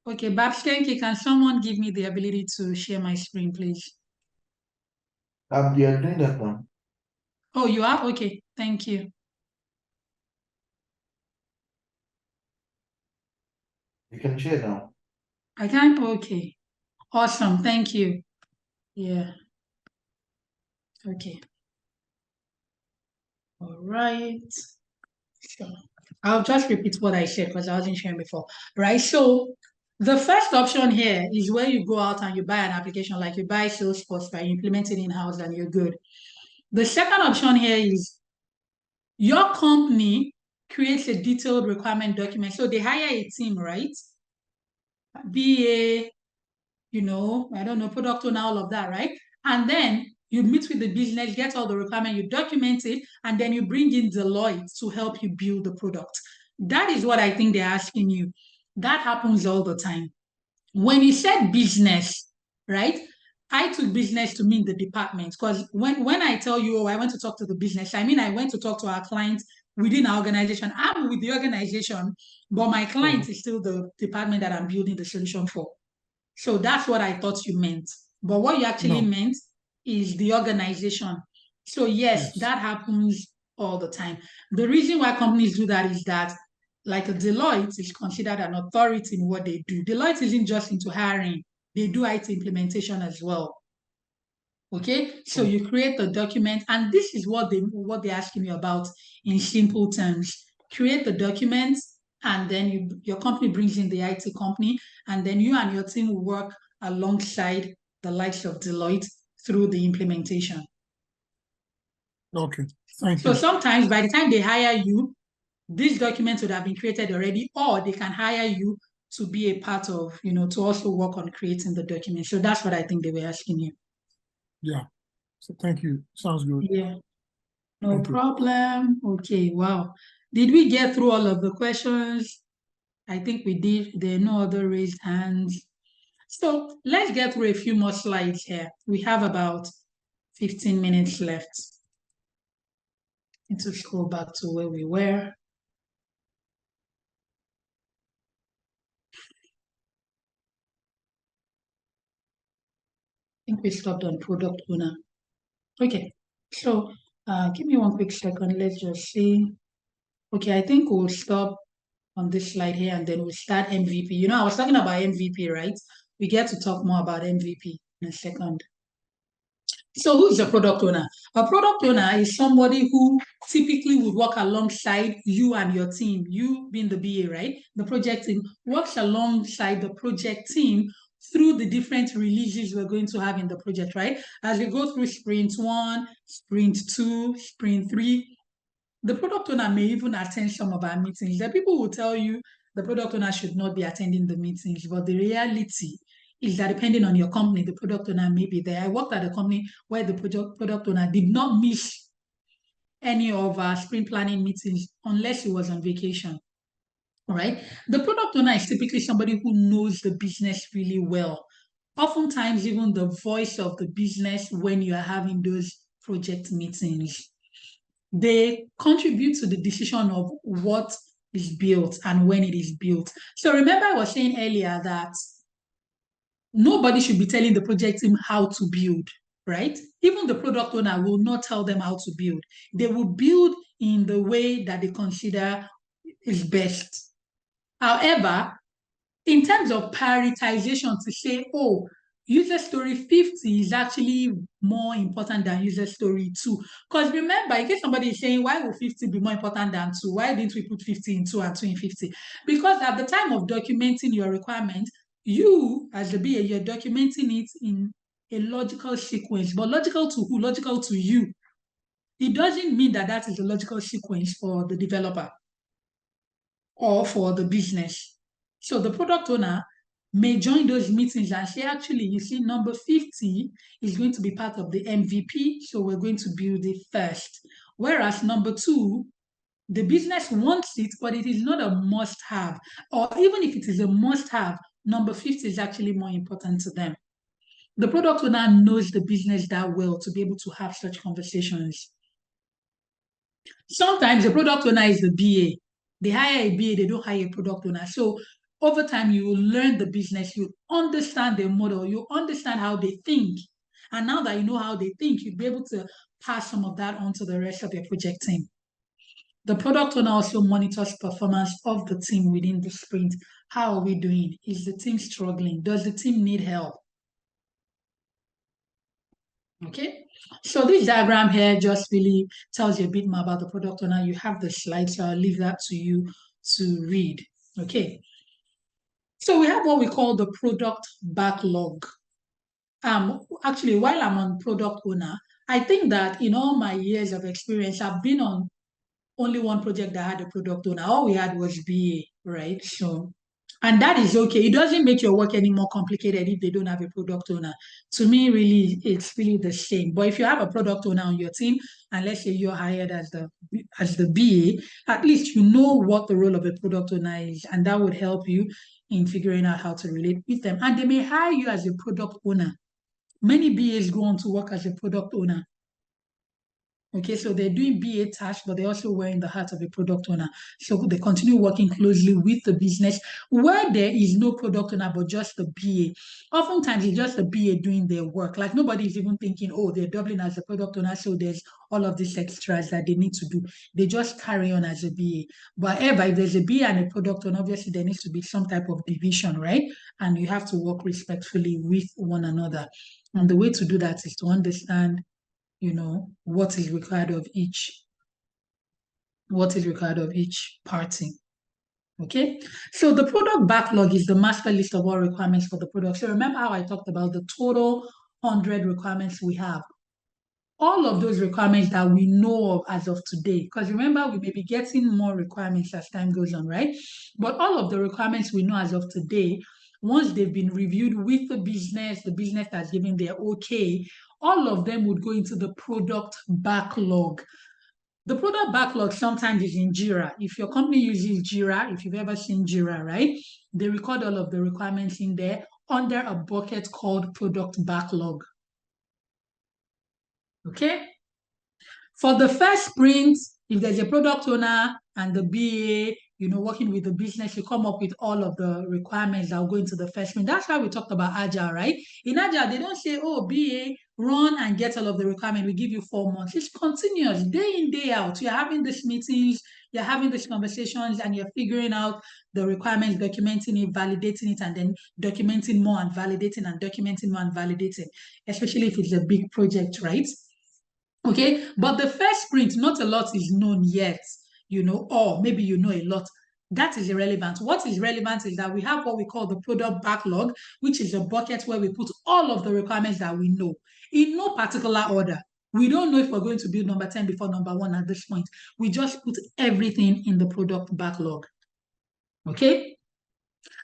Okay, Babskenki, can someone give me the ability to share my screen, please? You're doing that now. Oh, you are? Okay, thank you. You can share now. I can? Okay. Awesome, thank you. Yeah. Okay. All right. Sure. I'll just repeat what I said because I wasn't sharing before. Right. So the first option here is where you go out and you buy an application, like you buy Salesforce, right? You implement it in-house and you're good. The second option here is your company creates a detailed requirement document. So they hire a team, right? BA, I don't know, product owner, all of that, right? And then you meet with the business, get all the requirement, you document it, and then you bring in Deloitte to help you build the product. That is what I think they're asking you. That happens all the time. When you said business, right? I took business to mean the department, because when I tell you, oh, I went to talk to the business, I mean I went to talk to our clients within our organization. I'm with the organization, but my client is still the department that I'm building the solution for. So that's what I thought you meant. But what you actually meant is the organization. So yes, that happens all the time. The reason why companies do that is that, like Deloitte is considered an authority in what they do. Deloitte isn't just into hiring, they do IT implementation as well. Okay, so you create the document, and this is what they're asking you about in simple terms. Create the document, and then your company brings in the IT company, and then you and your team will work alongside the likes of Deloitte through the implementation. Okay, thank you. So sometimes by the time they hire you, these documents would have been created already, or they can hire you to be a part of, to also work on creating the document. So that's what I think they were asking you. Yeah. So thank you. Sounds good. Yeah. No problem. Okay, wow. Did we get through all of the questions? I think we did. There are no other raised hands. So let's get through a few more slides here. We have about 15 minutes left. I need to scroll back to where we were. I think we stopped on product owner. Okay, so give me one quick second. Let's just see. Okay, I think we'll stop on this slide here and then we'll start MVP. I was talking about MVP, right? We get to talk more about MVP in a second. So who is a product owner? A product owner is somebody who typically would work alongside you and your team, you being the BA, right? The project team works alongside the project team through the different releases we're going to have in the project, right? As we go through sprint 1, sprint 2, sprint 3, the product owner may even attend some of our meetings. The people will tell you the product owner should not be attending the meetings, but the reality is that depending on your company, the product owner may be there. I worked at a company where the product owner did not miss any of our sprint planning meetings unless he was on vacation. All right. The product owner is typically somebody who knows the business really well. Oftentimes, even the voice of the business when you are having those project meetings. They contribute to the decision of what is built and when it is built. So remember I was saying earlier that nobody should be telling the project team how to build, right? Even the product owner will not tell them how to build. They will build in the way that they consider is best. However, in terms of prioritization to say, oh, user story 50 is actually more important than user story 2. Because remember, in case somebody is saying, why will 50 be more important than 2? Why didn't we put 50 in 2 and 2 in 50? Because at the time of documenting your requirements, You, as the BA, you're documenting it in a logical sequence, but logical to who? Logical to you. It doesn't mean that that is a logical sequence for the developer or for the business. So the product owner may join those meetings and say, actually, you see, number 50 is going to be part of the MVP, so we're going to build it first. Whereas number 2, the business wants it, but it is not a must-have. Or even if it is a must-have, number 50 is actually more important to them. The product owner knows the business that well to be able to have such conversations. Sometimes the product owner is the BA. They hire a BA, they don't hire a product owner. So over time, you will learn the business, you understand their model, you understand how they think. And now that you know how they think, you'll be able to pass some of that on to the rest of your project team. The product owner also monitors performance of the team within the sprint. How are we doing? Is the team struggling? Does the team need help? Okay, so this diagram here just really tells you a bit more about the product owner. You have the slides, so I'll leave that to you to read. Okay, so we have what we call the product backlog. Actually, while I'm on product owner, I think that in all my years of experience, I've been on only one project that had a product owner. All we had was BA, right? So, and that is okay. It doesn't make your work any more complicated if they don't have a product owner. To me, really, it's really the same. But if you have a product owner on your team, and let's say you're hired as the BA, at least you know what the role of a product owner is, and that would help you in figuring out how to relate with them. And they may hire you as a product owner. Many BAs go on to work as a product owner. Okay, so they're doing BA tasks, but they're also wearing the hat of a product owner. So they continue working closely with the business where there is no product owner, but just the BA. Oftentimes, it's just the BA doing their work. Like nobody is even thinking, oh, they're doubling as a product owner, so there's all of these extras that they need to do. They just carry on as a BA. But however, if there's a BA and a product owner, obviously there needs to be some type of division, right? And you have to work respectfully with one another. And the way to do that is to understand what is required of each party. Okay, so the product backlog is the master list of all requirements for the product. So remember how I talked about the total 100 requirements we have. All of those requirements that we know of as of today, because remember, we may be getting more requirements as time goes on, right? But all of the requirements we know as of today, once they've been reviewed with the business has given their okay, all of them would go into the product backlog. The product backlog sometimes is in Jira. If your company uses Jira, if you've ever seen Jira, right, they record all of the requirements in there under a bucket called product backlog. Okay? For the first sprint, if there's a product owner and the BA, working with the business, you come up with all of the requirements that will go into the first sprint. That's why we talked about Agile, right? In Agile, they don't say, oh, BA, run and get all of the requirements. We give you 4 months. It's continuous, day in, day out. You're having these meetings, you're having these conversations, and you're figuring out the requirements, documenting it, validating it, and then documenting more and validating and documenting more and validating, especially if it's a big project, right? Okay, but the first sprint, not a lot is known yet, or maybe you know a lot. That is irrelevant. What is relevant is that we have what we call the product backlog, which is a bucket where we put all of the requirements that we know in no particular order. We don't know if we're going to build number 10 before number 1 at this point. We just put everything in the product backlog. Okay?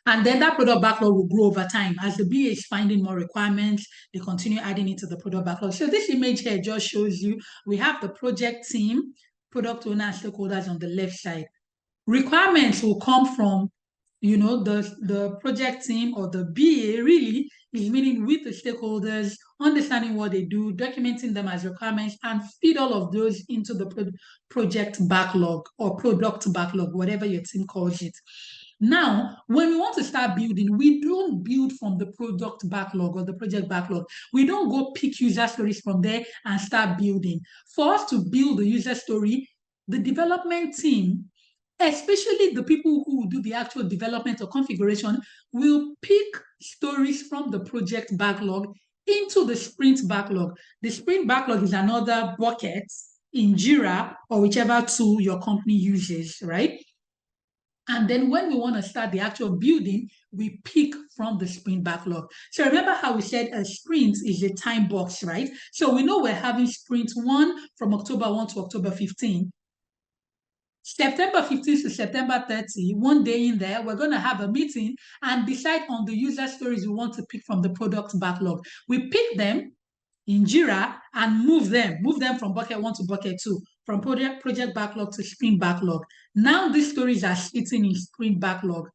And then that product backlog will grow over time. As the BA is finding more requirements, they continue adding it to the product backlog. So this image here just shows you, we have the project team, product owner, and stakeholders on the left side. Requirements will come from, the project team or the BA really is meeting with the stakeholders, understanding what they do, documenting them as requirements, and feed all of those into the project backlog or product backlog, whatever your team calls it. Now, when we want to start building, we don't build from the product backlog or the project backlog. We don't go pick user stories from there and start building. For us to build the user story, the development team, especially the people who do the actual development or configuration, will pick stories from the project backlog into the sprint backlog. The sprint backlog is another bucket in Jira or whichever tool your company uses, right? And then when we want to start the actual building, we pick from the sprint backlog. So remember how we said a sprint is a time box, right? So we know we're having sprint 1 from October 1 to October 15. September 15 to September 30, one day in there, we're going to have a meeting and decide on the user stories we want to pick from the product backlog. We pick them in Jira and move them from bucket 1 to bucket 2, from project backlog to sprint backlog. Now these stories are sitting in sprint backlog.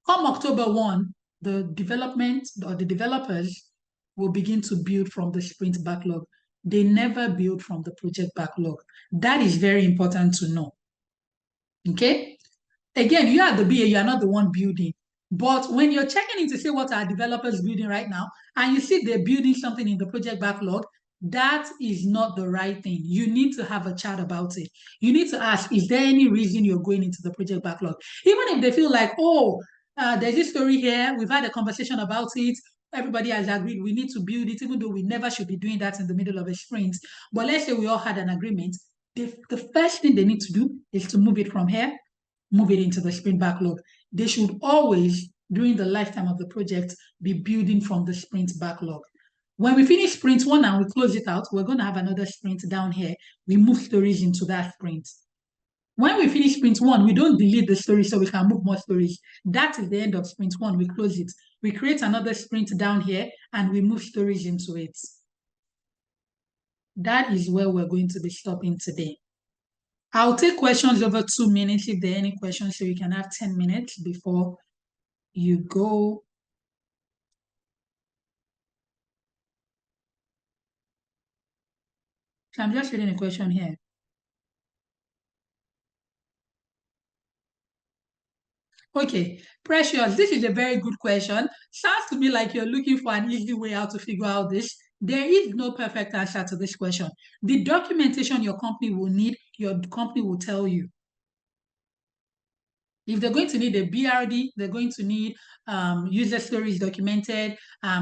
Come October 1, the development or the developers will begin to build from the sprint backlog. They never build from the project backlog. That is very important to know. Okay? Again, you are the BA, you are not the one building. But when you're checking in to see what our developers building right now, and you see they're building something in the project backlog, that is not the right thing. You need to have a chat about it. You need to ask, is there any reason you're going into the project backlog? Even if they feel like, oh, there's this story here, we've had a conversation about it, everybody has agreed we need to build it, even though we never should be doing that in the middle of a sprint. But let's say we all had an agreement. The first thing they need to do is to move it from here, move it into the sprint backlog. They should always, during the lifetime of the project, be building from the sprint backlog. When we finish sprint 1 and we close it out, we're going to have another sprint down here. We move stories into that sprint. When we finish sprint 1, we don't delete the story so we can move more stories. That is the end of sprint 1. We close it. We create another sprint down here and we move stories into it. That is where we're going to be stopping today. I'll take questions over 2 minutes if there are any questions, so you can have 10 minutes before you go. So I'm just reading a question here. Okay, Precious, this is a very good question. Sounds to me like you're looking for an easy way out to figure out this. There is no perfect answer to this question. The documentation your company will need, your company will tell you. If they're going to need a BRD, they're going to need user stories documented,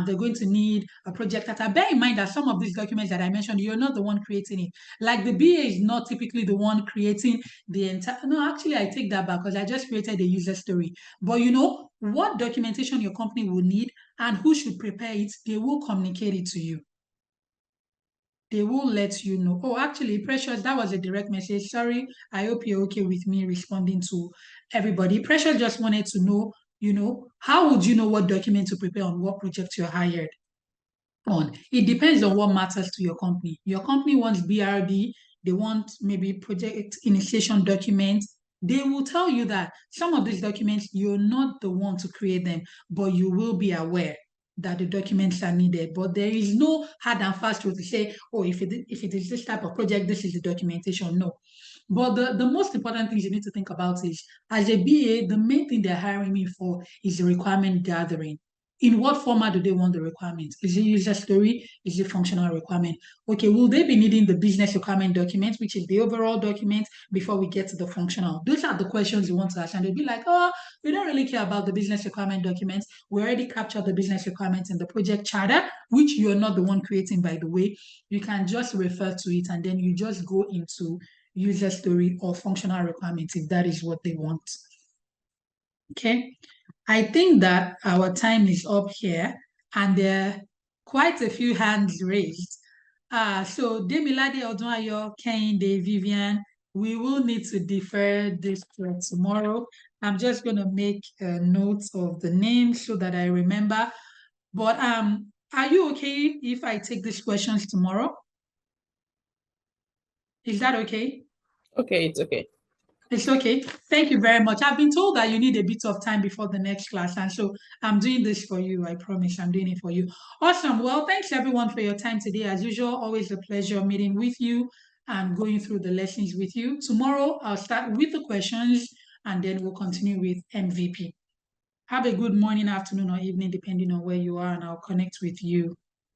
they're going to need a project data. Bear in mind that some of these documents that I mentioned, you're not the one creating it. Like the BA is not typically the one creating the entire, no, actually I take that back because I just created a user story. But you know, what documentation your company will need and who should prepare it, they will communicate it to you. They will let you know. Oh, actually, Precious, that was a direct message. Sorry, I hope you're okay with me responding to everybody. Precious just wanted to know, you know, how would you know what document to prepare on what project you're hired on? It depends on what matters to your company. Your company wants BRD, they want maybe project initiation documents. They will tell you that some of these documents, you're not the one to create them, but you will be aware that the documents are needed. But there is no hard and fast rule to say, oh, if it is this type of project, this is the documentation. No. But the most important things you need to think about is, as a BA, the main thing they're hiring me for is the requirement gathering. In what format do they want the requirements? Is it user story? Is it functional requirement? Okay, will they be needing the business requirement document, which is the overall document, before we get to the functional? Those are the questions you want to ask. And they'll be like, oh, we don't really care about the business requirement documents. We already captured the business requirements in the project charter, which you're not the one creating, by the way. You can just refer to it and then you just go into user story or functional requirements if that is what they want. Okay. I think that our time is up here and there are quite a few hands raised. So Demilade Odunayo, Kehinde, Vivian, we will need to defer this for tomorrow. I'm just going to make a note of the names so that I remember. But are you okay if I take these questions tomorrow? Is that okay? Okay, it's okay. It's okay. Thank you very much. I've been told that you need a bit of time before the next class. And so I'm doing this for you. I promise I'm doing it for you. Awesome. Well, thanks everyone for your time today. As usual, always a pleasure meeting with you and going through the lessons with you. Tomorrow, I'll start with the questions and then we'll continue with MVP. Have a good morning, afternoon, or evening, depending on where you are, and I'll connect with you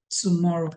tomorrow.